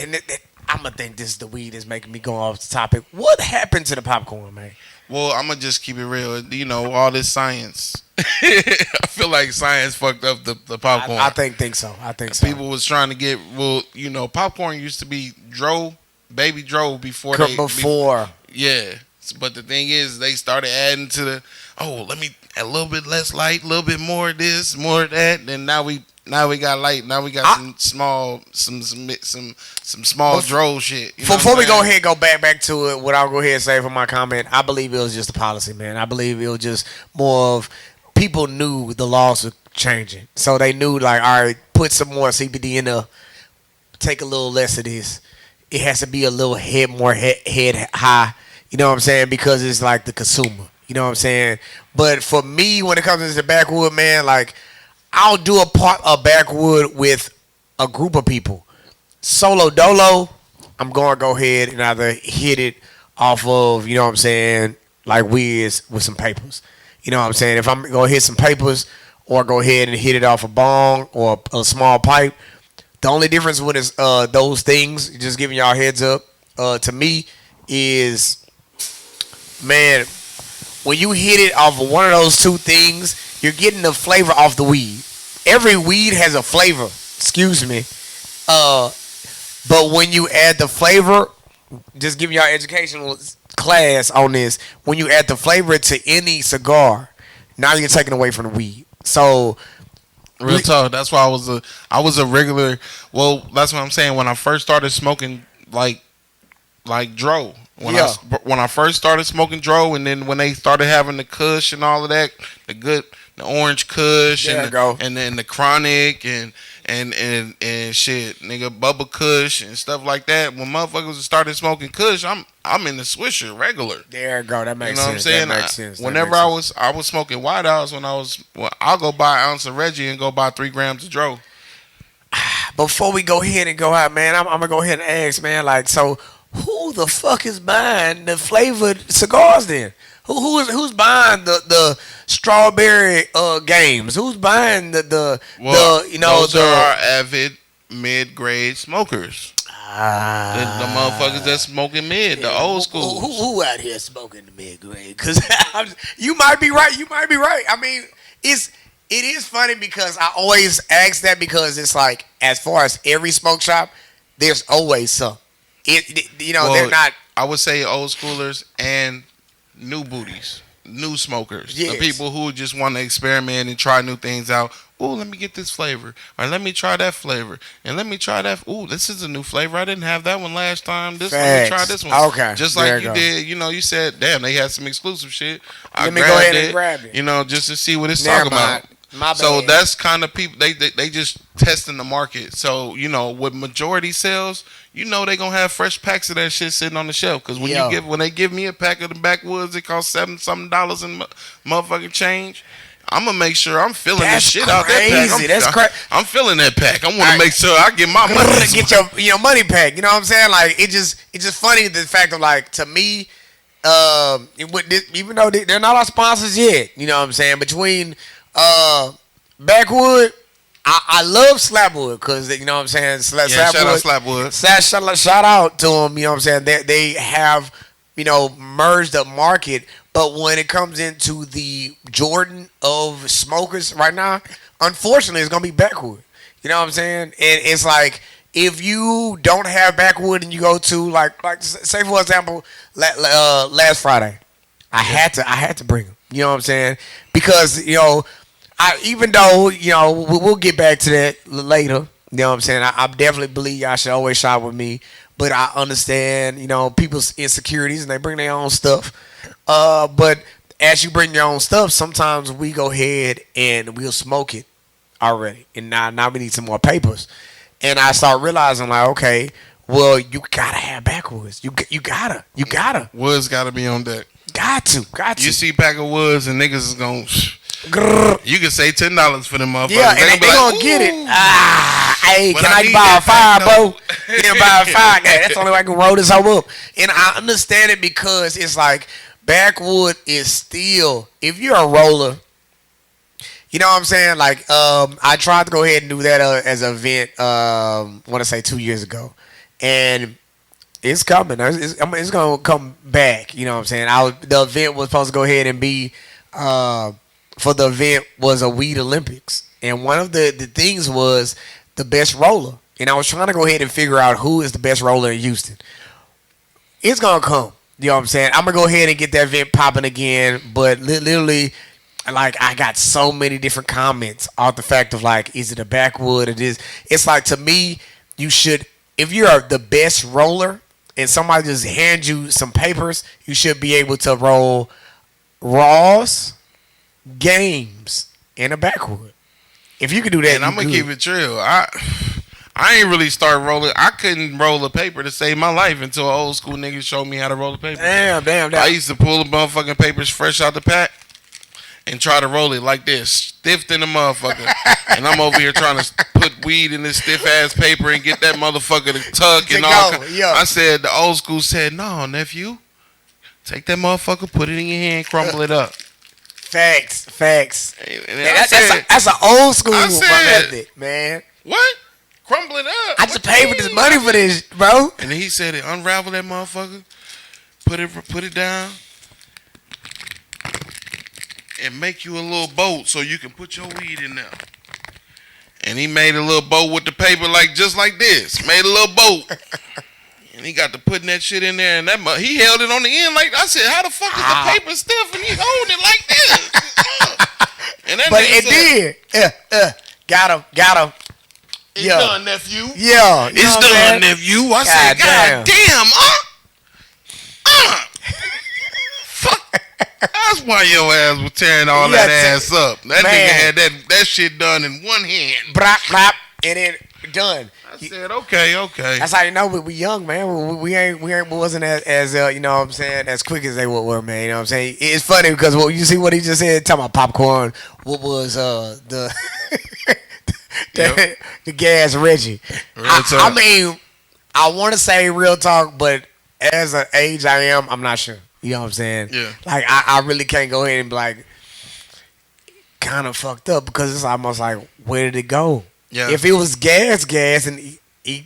And I'm gonna think this is the weed that's making me go off the topic. What happened to the popcorn, man? Well, I'm gonna just keep it real. All this science. I feel like science fucked up the popcorn. I think so. People was trying to get popcorn used to be baby dro before. Yeah, but the thing is, they started adding to let me a little bit less light, a little bit more of this, more of that, and now we got light. Now we got some small dro shit. Before we go ahead and go back to it, what I'll go ahead and say for my comment, I believe it was just a policy, man. I believe it was just more of people knew the laws were changing, so they knew like, all right, put some more CBD in there, take a little less of this. It has to be a little more head high. You know what I'm saying? Because it's like the consumer. You know what I'm saying? But for me, when it comes to the backwood, man, like I'll do a backwood with a group of people. Solo dolo, I'm going to go ahead and either hit it off of, you know what I'm saying, like Wiz with some papers. You know what I'm saying? If I'm going to hit some papers or go ahead and hit it off a bong or a small pipe, the only difference with those things, just giving y'all heads up, to me is, man, when you hit it off of one of those two things, you're getting the flavor off the weed. Every weed has a flavor, excuse me. But when you add the flavor, just giving y'all educational class on this, when you add the flavor to any cigar, now you're taking away from the weed. So real talk. That's why I was a regular. Well, that's what I'm saying. When I first started smoking like dro. When I first started smoking dro, and then when they started having the Kush and all of that, the orange Kush and then the chronic and shit, nigga, Bubba Kush and stuff like that. When motherfuckers started smoking Kush, I'm in the Swisher regular. There you go. That makes sense. That makes sense. Whenever I was smoking White Owls, I'll go buy an ounce of Reggie and go buy 3 grams of dro. Before we go ahead and go out, man, I'm gonna go ahead and ask, man, like, so who the fuck is buying the flavored cigars then? Who's buying the strawberry games? Who's buying those are avid mid-grade smokers. The motherfuckers that smoking mid, the old school. Who out here smoking the mid-grade? Because you might be right. I mean, it is funny because I always ask that because it's like, as far as every smoke shop, there's always some. They're not. I would say old schoolers and new booties, new smokers, yes. The people who just want to experiment and try new things out. Oh, let me get this flavor, or let me try that flavor, and let me try that. Oh, this is a new flavor. I didn't have that one last time. Let me try this one. Okay, just like you did. You said, damn, they had some exclusive shit. Let me go ahead and grab it. Just to see what it's talking about. So that's kind of people. They just testing the market. So with majority sales, they're gonna have fresh packs of that shit sitting on the shelf. Because when they give me a pack of the backwoods, it costs $7 something in motherfucking change. I'm gonna make sure I'm feeling this shit out that pack. That's crazy. I'm feeling that pack. I want to make sure I get my money. Get your money pack. You know what I'm saying? Like it's just funny the fact of, like, to me, even though they're not our sponsors yet, you know what I'm saying? Between Backwood, I love Slapwood because you know what I'm saying. Shout out Slapwood. Shout out to them. You know what I'm saying. They have merged the market, but when it comes into the Jordan of smokers right now, unfortunately, it's gonna be Backwood. You know what I'm saying? And it's like if you don't have backwood and you go to like say for example, last Friday, I had to bring them. You know what I'm saying? Because I even though we'll get back to that later. You know what I'm saying? I definitely believe y'all should always shop with me, but I understand people's insecurities and they bring their own stuff. But as you bring your own stuff, sometimes we go ahead and we'll smoke it already, and now we need some more papers. And I start realizing like, okay, well, you gotta have backwoods. You gotta. Woods gotta be on deck. Got to. You see pack of woods and niggas is gonna. You can say $10 for them motherfuckers. Yeah, and they gonna get it. Hey, But can I buy a fire, bro? Can I buy a fire? Hey, that's the only way I can roll this hoe up. And I understand it because it's like backwood is still, if you're a roller, you know what I'm saying? Like, I tried to go ahead and do that as an event, I want to say 2 years ago. And it's coming. It's going to come back. You know what I'm saying? The event was supposed to go ahead and be, for the event was a weed Olympics. And one of the things was the best roller. And I was trying to go ahead and figure out who is the best roller in Houston. It's going to come. You know what I'm saying? I'm going to go ahead and get that event popping again. But literally, like, I got so many different comments off the fact of, like, is it a backwood? It's like, to me, you should, if you're the best roller and somebody just hands you some papers, you should be able to roll raws, games, and a backwood. If you can do that, and I'm gonna keep it real. I ain't really start rolling. I couldn't roll a paper to save my life until an old school nigga showed me how to roll a paper. Damn. I used to pull the motherfucking papers fresh out the pack and try to roll it like this, stiff in the motherfucker. And I'm over here trying to put weed in this stiff ass paper and get that motherfucker to tuck and all. Yeah. I said, the old school said, no, nephew, take that motherfucker, put it in your hand, crumble it up. Facts. And That's an old school method, man. What? Crumble it up. I just paid for this money for this, bro. And then he said, unravel that motherfucker, put it down, and make you a little boat so you can put your weed in there. And he made a little boat with the paper just like this. Made a little boat. And he got to putting that shit in there, and he held it on the end like I said. How the fuck is the paper stiff and he holding it like this? And that but it did. Got him. It's done, nephew. Yeah, it's done, nephew. I said, God damn, fuck. That's why your ass was tearing all that ass up. That nigga had that shit done in one hand. Brap, brap, and then done. I said, okay. That's how you know we young, man. We wasn't as you know what I'm saying, as quick as they were, man. You know what I'm saying? It's funny because you see what he just said, talking about popcorn. What was the the gas Reggie? I mean, I want to say real talk, but as an age I am, I'm not sure. You know what I'm saying? Yeah. Like I really can't go ahead and be like kind of fucked up because it's almost like where did it go? Yeah. If it was gas, and eat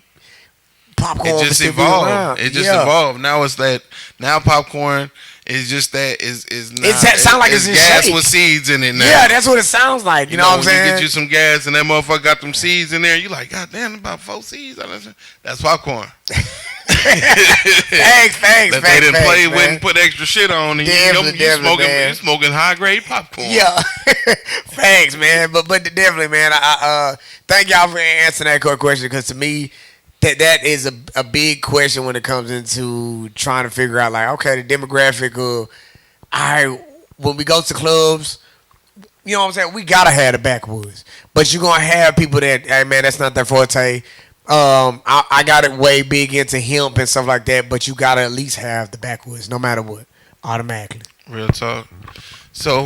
popcorn, it just evolved. It just evolved. Now it's that. Now popcorn is just that. Is not. It sounds like it's gas shake. with seeds in it now. Yeah, that's what it sounds like. You know what I'm saying? You get you some gas and that motherfucker got them seeds in there. You like, God damn, about 4 seeds. That's popcorn. Thanks. That they didn't play with and put extra shit on. And you smoking high grade popcorn. Yeah, thanks, man. But definitely, man. I thank y'all for answering that quick question because to me, that is a big question when it comes into trying to figure out like, okay, the demographic of when we go to clubs, you know what I'm saying? We gotta have the backwoods, but you're gonna have people that, hey man, that's not their forte. I got it way big into hemp and stuff like that, but you gotta at least have the backwoods, no matter what, automatically. Real talk. So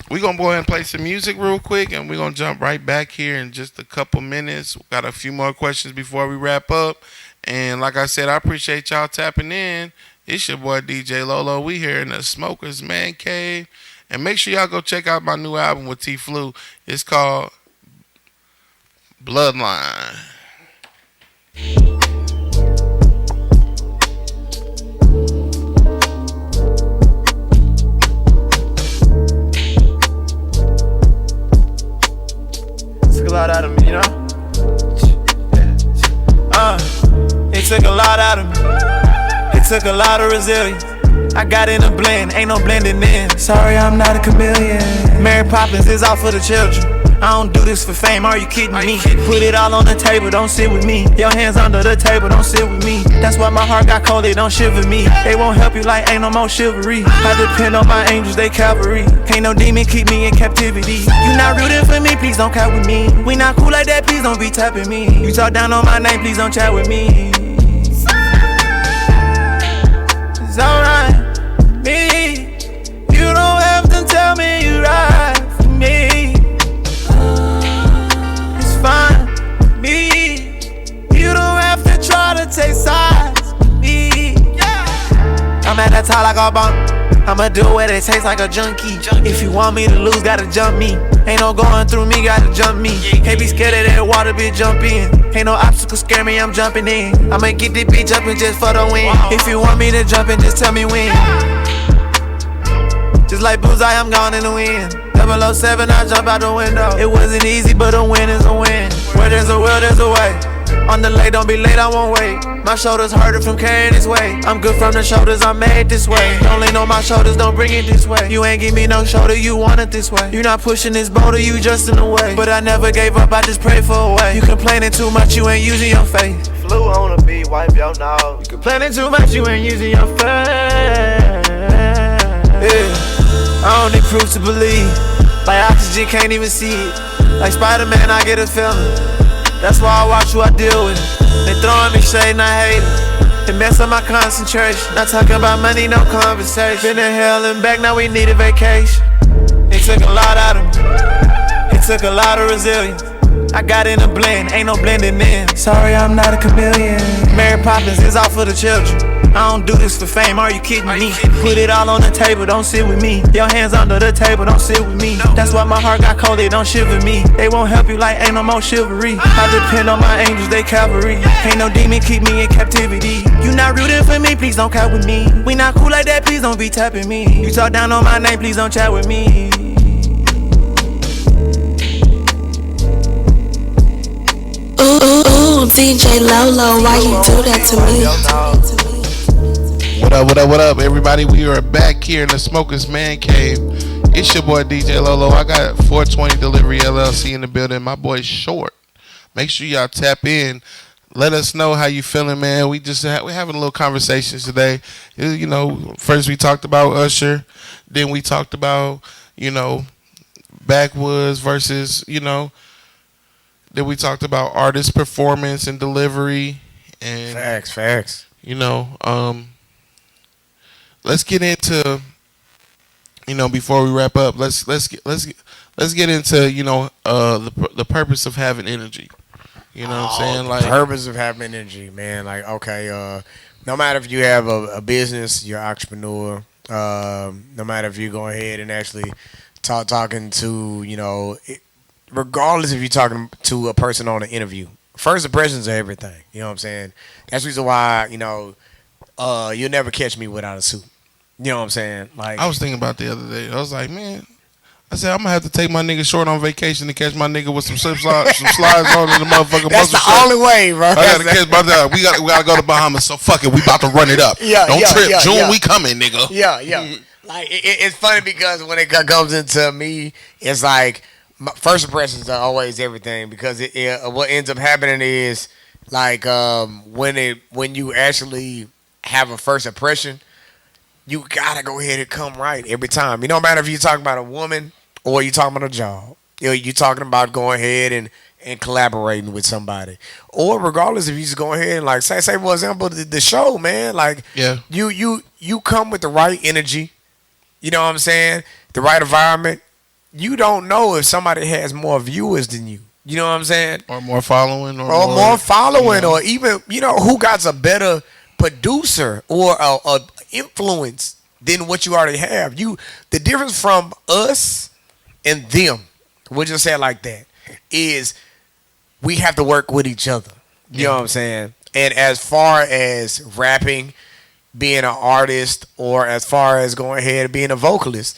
we're gonna go ahead and play some music real quick, and we're gonna jump right back here in just a couple minutes. We got a few more questions before we wrap up. And like I said, I appreciate y'all tapping in. It's your boy DJ Lolo. We here in the Smokers Mancave. And make sure y'all go check out my new album with T Flu. It's called Bloodline. Took a lot out of me, you know? took a lot out of me. It took a lot of resilience. I got in a blend, ain't no blending in. Sorry, I'm not a chameleon. Mary Poppins is all for the children. I don't do this for fame, are you kidding me? Put it all on the table, don't sit with me. Your hands under the table, don't sit with me. That's why my heart got cold, they don't shiver me. They won't help you like ain't no more chivalry. I depend on my angels, they cavalry. Ain't no demon keep me in captivity. You not rooting for me, please don't count with me. We not cool like that, please don't be tapping me. You talk down on my name, please don't chat with me. It's alright, me. You don't have to tell me you right for me. It's fine, me. You don't have to try to take sides with me. I'm at that top like a bump. I'ma do what it takes like a junkie. If you want me to lose, gotta jump me. Ain't no going through me, gotta jump me. Can't be scared of that water, bitch, jump in. Ain't no obstacle scare me, I'm jumping in. I'ma get this bitch jumping just for the win. If you want me to jump in, just tell me when. Just like bullseye, I'm gone in the wind. 007, I jump out the window. It wasn't easy, but a win is a win. Where there's a will, there's a way. On the late, don't be late, I won't wait. My shoulders hurting from carrying this weight. I'm good from the shoulders, I'm made this way. Don't lean on my shoulders, don't bring it this way. You ain't give me no shoulder, you want it this way. You not pushing this boulder, you just in the way. But I never gave up, I just prayed for a way. You complaining too much, you ain't using your faith. Flew on a beat, wipe your nose. You complaining too much, you ain't using your faith. Yeah, I don't need proof to believe. Like oxygen, can't even see it. Like Spider-Man, I get a feeling. That's why I watch who I deal with. They throwing me shade and I hate it. It mess up my concentration. Not talking about money, no conversation. Been in hell and back, now we need a vacation. It took a lot out of me. It took a lot of resilience. I got in a blend, ain't no blending in. Sorry, I'm not a chameleon. Mary Poppins is all for the children. I don't do this for fame, are you kidding me? Put it all on the table, don't sit with me. Your hands under the table, don't sit with me. That's why my heart got cold, they don't shiver me. They won't help you like ain't no more chivalry. I depend on my angels, they cavalry. Ain't no demon keep me in captivity. You not rooting for me, please don't count with me. We not cool like that, please don't be tapping me. You talk down on my name, please don't chat with me. Ooh, DJ Lolo, why you do that to me? What up, everybody? We are back here in the Smokers Mancave. It's your boy DJ Lolo. I got 420 Delivery LLC in the building. My boy Short. Make sure y'all tap in. Let us know how you feeling, man. We're having a little conversations today. You know, first we talked about Usher, then we talked about, you know, Backwoods versus, you know, then we talked about artist performance and delivery and facts. You know, let's get into, you know, before we wrap up, let's get into, you know, the purpose of having energy. You know what I'm saying? Like, purpose of having energy, man. Like, okay, no matter if you have a business, you're an entrepreneur. No matter if you go ahead and actually talking to, you know, regardless if you're talking to a person on an interview, first impressions are everything. You know what I'm saying? That's the reason why, you know, you'll never catch me without a suit. You know what I'm saying? Like, I was thinking about the other day. I was like, man, I said I'm gonna have to take my nigga Short on vacation to catch my nigga with some slides on in the motherfucking that's muscle the shirt. only way, bro. I gotta catch my dog. We gotta go to Bahamas. So fuck it, we about to run it up. Don't trip, June. We coming, nigga. Yeah. Like it's funny because when it comes into me, it's like my first impressions are always everything because what ends up happening is like when you actually have a first impression, you gotta go ahead and come right every time. It don't matter if you're talking about a woman or you're talking about a job. You know, you're talking about going ahead and collaborating with somebody, or regardless if you just go ahead and like say for example the show, man. Like, yeah, you come with the right energy. You know what I'm saying? The right environment. You don't know if somebody has more viewers than you. You know what I'm saying? Or more following, or more following, or even, you know, who got a better producer or a influence than what you already have. The difference from us and them, we'll just say it like that, is we have to work with each other. You know what I'm saying? And as far as rapping, being an artist, or as far as going ahead and being a vocalist,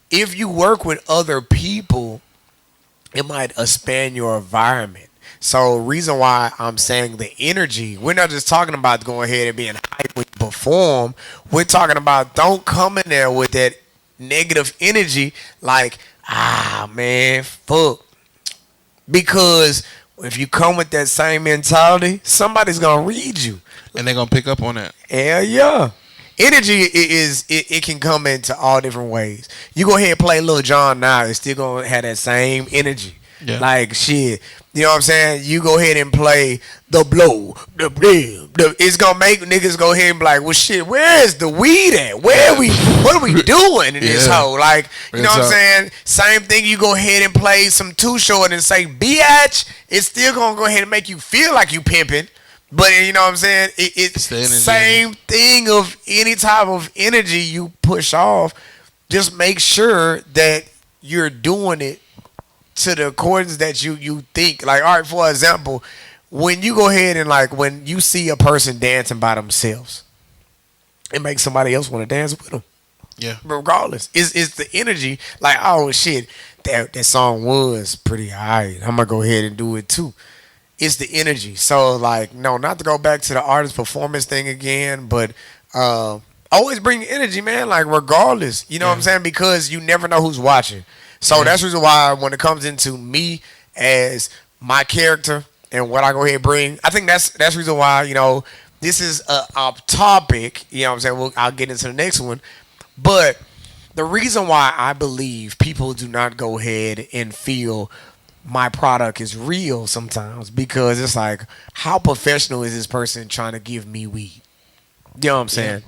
if you work with other people, it might expand your environment. So reason why I'm saying the energy, we're not just talking about going ahead and being hype when you perform. We're talking about don't come in there with that negative energy like, man, fuck. Because if you come with that same mentality, somebody's gonna read you. And they're gonna pick up on that. Hell yeah. Energy it can come into all different ways. You go ahead and play Lil Jon now, it's still gonna have that same energy. Yeah. Like shit. You know what I'm saying? You go ahead and play the blow, it's gonna make niggas go ahead and be like, well shit, where's the weed at? What are we doing in this hole? Like, you know what I'm saying? Same thing, you go ahead and play some Too Short and say biatch, it's still gonna go ahead and make you feel like you pimping. But you know what I'm saying? It's the same thing of any type of energy you push off. Just make sure that you're doing it to the accordance that you think. Like, all right, for example, when you go ahead and like when you see a person dancing by themselves, it makes somebody else want to dance with them. Yeah. Regardless, it's the energy. Like, oh shit, that song was pretty alright. I'm gonna go ahead and do it too. It's the energy. So like, no, not to go back to the artist performance thing again, but always bring energy, man. Like regardless, you know what I'm saying? Because you never know who's watching. So that's the reason why when it comes into me as my character and what I go ahead and bring, I think that's the reason why, you know, this is a topic, you know what I'm saying? I'll get into the next one. But the reason why I believe people do not go ahead and feel my product is real sometimes, because it's like, how professional is this person trying to give me weed? You know what I'm saying?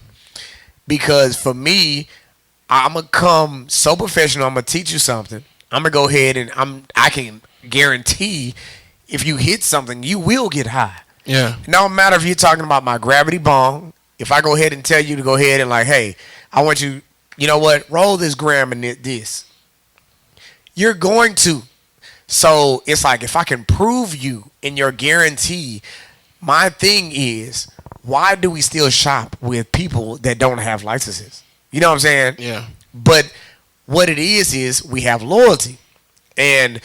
Because for me, I'm going to come so professional. I'm going to teach you something. I'm going to go ahead and I can guarantee if you hit something, you will get high. Yeah. No matter if you're talking about my gravity bong, if I go ahead and tell you to go ahead and like, hey, I want you, you know what, roll this gram and this. You're going to. So it's like, if I can prove you in your guarantee, my thing is, why do we still shop with people that don't have licenses? You know what I'm saying? Yeah. But what it is we have loyalty. And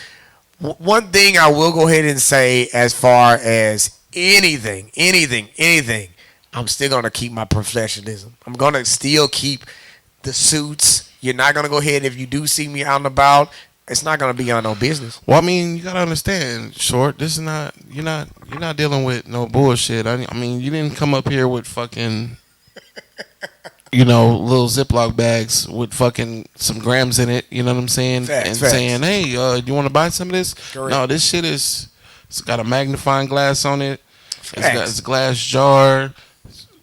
one thing I will go ahead and say, as far as anything, I'm still going to keep my professionalism. I'm going to still keep the suits. You're not going to go ahead, if you do see me out and about, it's not gonna be on no business. Well, I mean, you gotta understand, Short. This is not you're not dealing with no bullshit. I mean, you didn't come up here with fucking, you know, little Ziploc bags with fucking some grams in it. You know what I'm saying? Facts. Saying, hey, you want to buy some of this? Correct. No, this shit it's got a magnifying glass on it. It's a glass jar.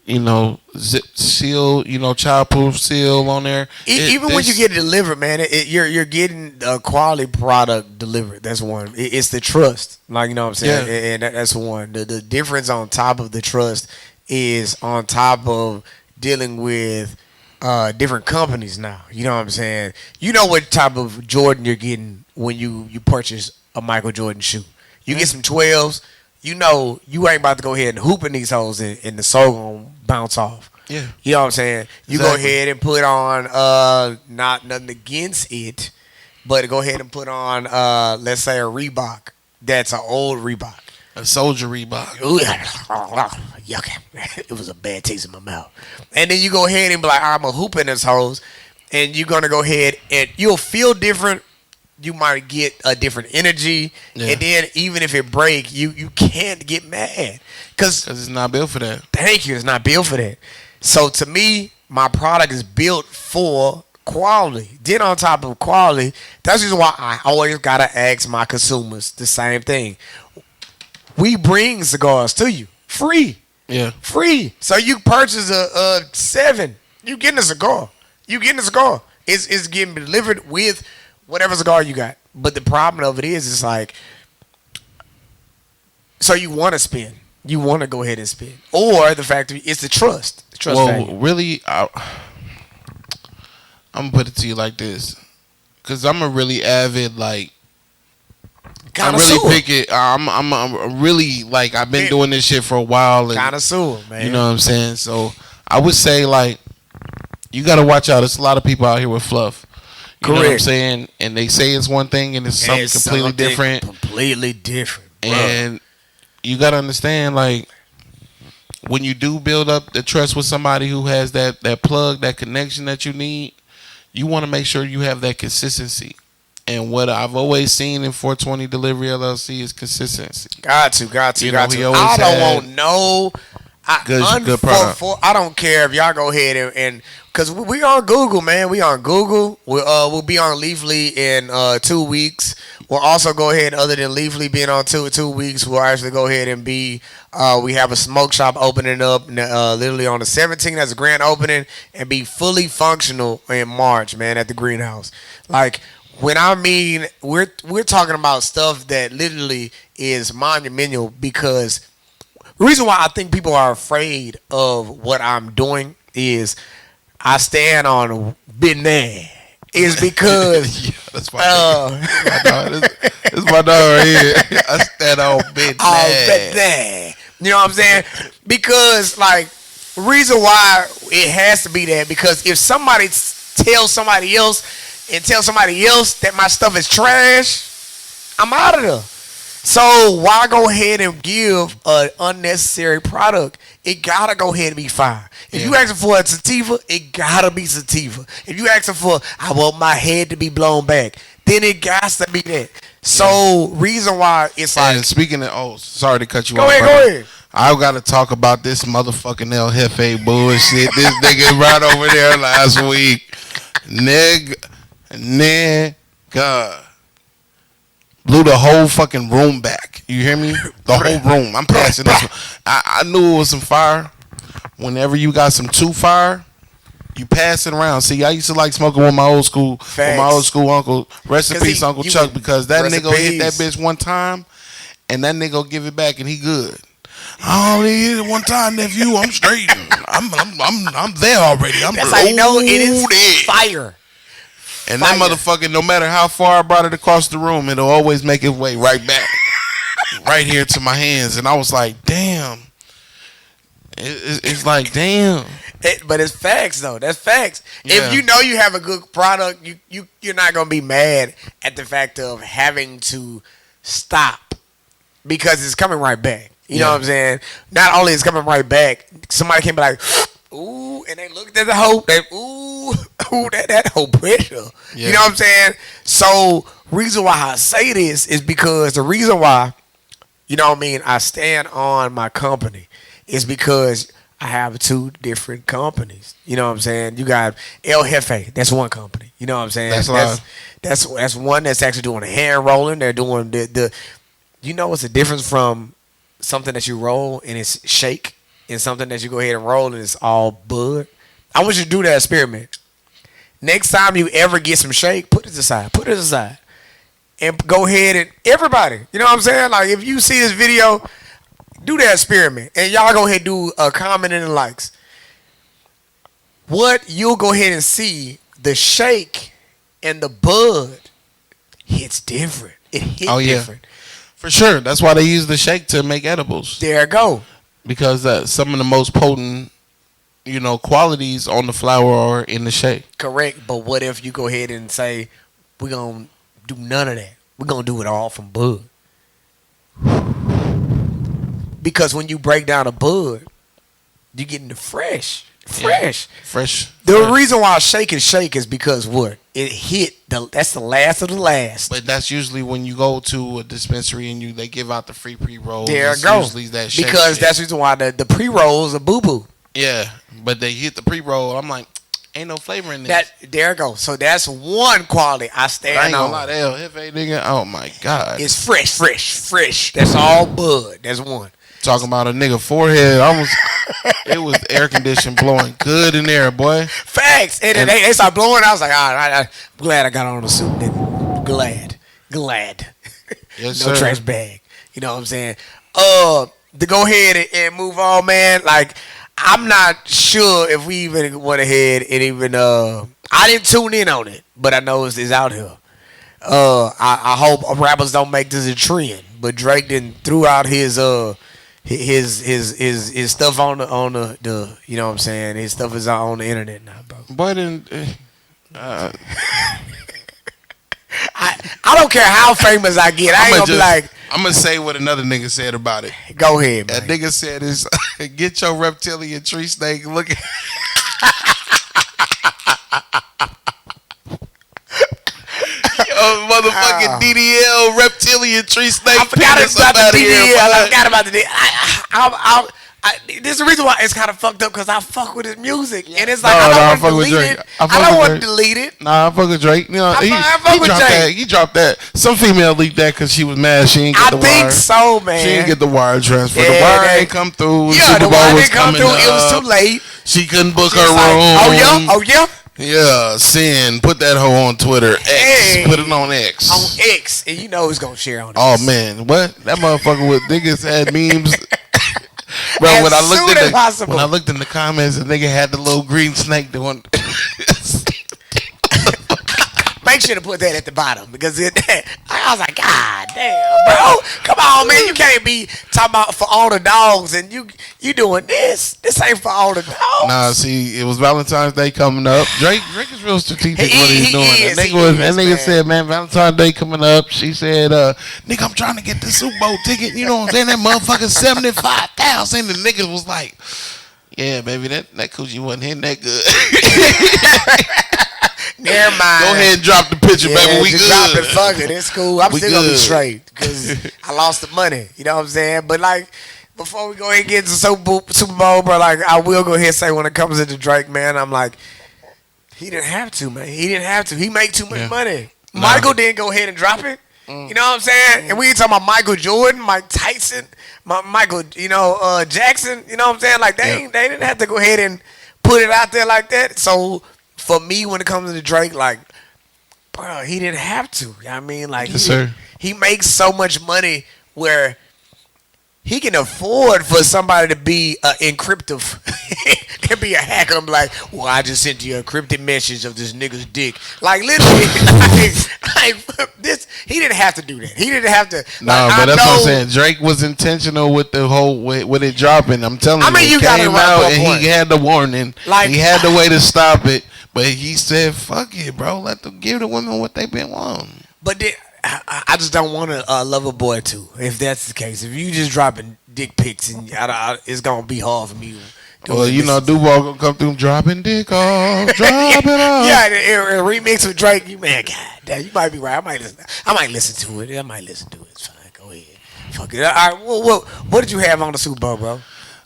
You know, zip seal, you know, childproof seal on there. Even when you get it delivered, man, you're getting a quality product delivered. That's one. It's the trust, like, you know what I'm saying, and that's one. The difference on top of the trust is on top of dealing with different companies now. You know what I'm saying? You know what type of Jordan you're getting when you purchase a Michael Jordan shoe. You get some 12s. You know you ain't about to go ahead and hoop in these hoes and the sole gonna bounce off. Yeah. You know what I'm saying? You go ahead and put on not nothing against it, but go ahead and put on let's say a Reebok. That's an old Reebok. A Soldier Reebok. Ooh, yuck. It was a bad taste in my mouth. And then you go ahead and be like, I'm a hoop in this hoes, and you're gonna go ahead and you'll feel different. You might get a different energy, and then even if it break, you can't get mad because it's not built for that. Thank you, it's not built for that. So to me, my product is built for quality. Then on top of quality, that's just why I always gotta ask my consumers the same thing. We bring cigars to you free, free. So you purchase a 7, you getting a cigar. It's getting delivered with whatever cigar you got. But the problem of it is, it's like, so you want to spend. You want to go ahead and spend. Or the fact that it's the trust. The trust value. Really, I'm going to put it to you like this. Because I'm a really avid, like, I'm really picky. I'm really, like, I've been doing this shit for a while. Connoisseur, man. You know what I'm saying? So I would say, like, you got to watch out. There's a lot of people out here with fluff. You know what I'm saying? And they say it's one thing and it's something completely different. Completely different. And you gotta understand, like, when you do build up the trust with somebody who has that plug, that connection that you need, you want to make sure you have that consistency. And what I've always seen in 420 Delivery LLC is consistency. Got to. I don't want no. Good product. I don't care if y'all go ahead and because we on Google, man. We on Google. We'll be on Leafly in 2 weeks. We'll also go ahead, other than Leafly being on 2 weeks, we'll actually go ahead and be. We have a smoke shop opening up literally on the 17th. That's a grand opening, and be fully functional in March, man, at the greenhouse. Like, when I mean we're talking about stuff that literally is monumental, because the reason why I think people are afraid of what I'm doing is I stand on business. Is because yeah, that's my dog. This is my dog right here. I stand on business. You know what I'm saying? Because, like, the reason why it has to be that, because if somebody tells somebody else that my stuff is trash, I'm out of there. So why go ahead and give an unnecessary product? It gotta go ahead and be fire. If you asking for a sativa, it gotta be sativa. If you asking for, I want my head to be blown back, then it got to be that. So reason why it's like. And speaking of, sorry to cut you off. Go ahead. I gotta talk about this motherfucking El Jefe bullshit. This nigga right over there last week, nigga. Blew the whole fucking room back. You hear me? The whole room. I'm passing this. I knew it was some fire. Whenever you got some too fire, you pass it around. See, I used to like smoking with my old school uncle. Rest in peace, Uncle Chuck, because that nigga hit that bitch one time, and that nigga will give it back, and he good. I only hit it one time, nephew. I'm straight. I'm there already. That's how you know it is fire. And that motherfucker, no matter how far I brought it across the room, it'll always make its way right back, right here to my hands. And I was like, damn. It's like, damn. But it's facts, though. That's facts. Yeah. If you know you have a good product, you're not going to be mad at the fact of having to stop, because it's coming right back. You know what I'm saying? Not only is it coming right back, somebody can be like, ooh, and they looked at the hoe, that whole pressure. Yeah. You know what I'm saying? So, reason why I say this is because the reason why, you know what I mean, I stand on my company is because I have 2 different companies. You know what I'm saying? You got El Jefe, that's one company. You know what I'm saying? That's one that's actually doing the hand rolling. They're doing the you know what's the difference from something that you roll and it's shake and something that you go ahead and roll and it's all bud? I want you to do that experiment. Next time you ever get some shake, put it aside. And go ahead and everybody, you know what I'm saying? Like, if you see this video, do that experiment. And y'all go ahead and do a comment and the likes. What you'll go ahead and see, the shake and the bud hits different. It hits different. For sure. That's why they use the shake to make edibles. There you go. Because some of the most potent, qualities on the flower are in the shake. Correct. But what if you go ahead and say, we're going to do none of that. We're going to do it all from bud. Because when you break down a bud, you're getting the fresh. The reason why shake is because what? It hit, that's the last of the last. But that's usually when you go to a dispensary and they give out the free pre-rolls. There you go. Usually that shake because shit. That's the reason why the pre-rolls are boo-boo. Yeah, but they hit the pre-roll. I'm like, ain't no flavor in this. There you go. So that's one quality I stand on. I ain't gonna lie, Jefe, nigga. Oh my God. It's fresh. That's all bud. That's one. Talking about a nigga forehead, it was air conditioning blowing good in there, boy. Facts. And then they started blowing. I was like, I'm glad I got on the suit. Then glad. Yes, no sir. trash bag. You know what I'm saying? To go ahead and move on, man. Like, I'm not sure if we even went ahead and even I didn't tune in on it, but I know it's out here. I hope rappers don't make this a trend, but Drake didn't threw out his stuff on the you know what I'm saying, his stuff is out on the internet now, bro. But I don't care how famous I get. I ain't gonna be like. I'm gonna say what another nigga said about it. Go ahead, man. That nigga said is get your reptilian tree snake looking. Yo, motherfucking DDL reptilian tree snake. I forgot about the DDL. I forgot about the DDL. This is the reason why it's kind of fucked up because I fuck with his music and it's like I don't want to delete it. I don't want to delete it. Nah, I fuck with Drake. You know, he dropped that. He dropped that. Some female leaked that because she was mad. She ain't get the wire. I think so, man. She didn't get the wire transfer. The wire ain't come through. Yeah, the wire didn't come through. It was too late. She couldn't book her room. Oh yeah. Yeah, sin. Put that hoe on Twitter. X. Put it on X. On X, and you know it's gonna share on X. Oh man, what that motherfucker with niggas had memes. Bro, when I looked in the comments, the nigga had the little green snake doing. Make sure to put that at the bottom because I was like, God damn, bro, come on, man, you can't be talking about for all the dogs and you doing this. This ain't for all the dogs. Nah, see, it was Valentine's Day coming up. Drake is real strategic what he's doing. That nigga said, man, Valentine's Day coming up. She said, nigga, I'm trying to get the Super Bowl ticket. You know what I'm saying? That motherfucker 75,000. The nigga was like, yeah, baby, that coochie wasn't hitting that good. Never mind. Go ahead and drop the picture, baby. We good. Drop it, fuck it. It's cool. I'm still gonna be straight because I lost the money. You know what I'm saying? But like, before we go ahead and get to Super Bowl, bro, like I will go ahead and say when it comes into Drake, man, I'm like, he didn't have to, man. He didn't have to. He made too much money. Nah. Michael didn't go ahead and drop it. You know what I'm saying? And we ain't talking about Michael Jordan, Mike Tyson, Michael, Jackson. You know what I'm saying? Like they didn't have to go ahead and put it out there like that. So. For me, when it comes to Drake, like, bro, he didn't have to. You know what I mean? Like, yes, he makes so much money where he can afford for somebody to be encryptive and be a hacker. I'm like, well, I just sent you a encrypted message of this nigga's dick. Like, literally, this, he didn't have to do that. He didn't have to. No, but that's what I'm saying. Drake was intentional with the whole, with it dropping. I'm telling you. I mean, you got it right. And he had the warning. Like, he had the way to stop it. But he said, fuck it, bro. Let them give the women what they been wanting. But I just don't want a lover boy too, if that's the case. If you just dropping dick pics, and it's going to be hard for me. Well, you know, Duval going to come through dropping dick off, drop it off. Yeah, a remix with Drake, you man, God damn, you might be right. I might listen to it. It's fine. Go ahead. Fuck it. All right, what did you have on the Super Bowl, bro?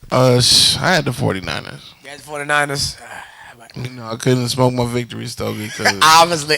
I had the 49ers. You had the 49ers? You know, I couldn't smoke my victories though because obviously.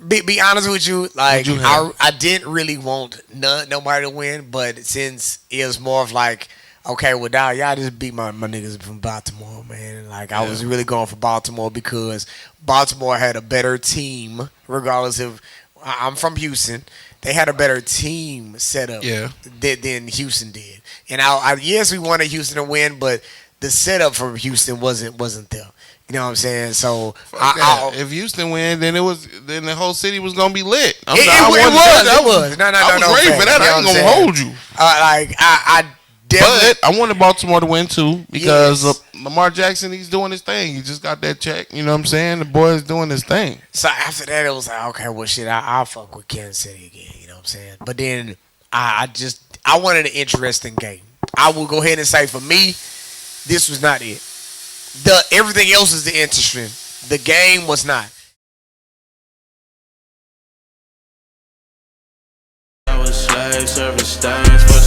Be honest with you, like I didn't really want nobody to win, but since it was more of like, okay, well now y'all just beat my niggas from Baltimore, man. And like I was really going for Baltimore because Baltimore had a better team, regardless of I'm from Houston. They had a better team set up than Houston did. And yes, we wanted Houston to win, but the setup for Houston wasn't there. You know what I'm saying? So if Houston win, then the whole city was gonna be lit. It was. No. I was ready for that. I ain't gonna hold you. But I wanted Baltimore to win too because Lamar Jackson, he's doing his thing. He just got that check. You know what I'm saying? The boy's doing his thing. So after that, it was like, okay, well, shit, I'll fuck with Kansas City again. You know what I'm saying? But then I wanted an interesting game. I will go ahead and say for me, this was not it. Everything else is the interesting. The game was not. I was slave service stains for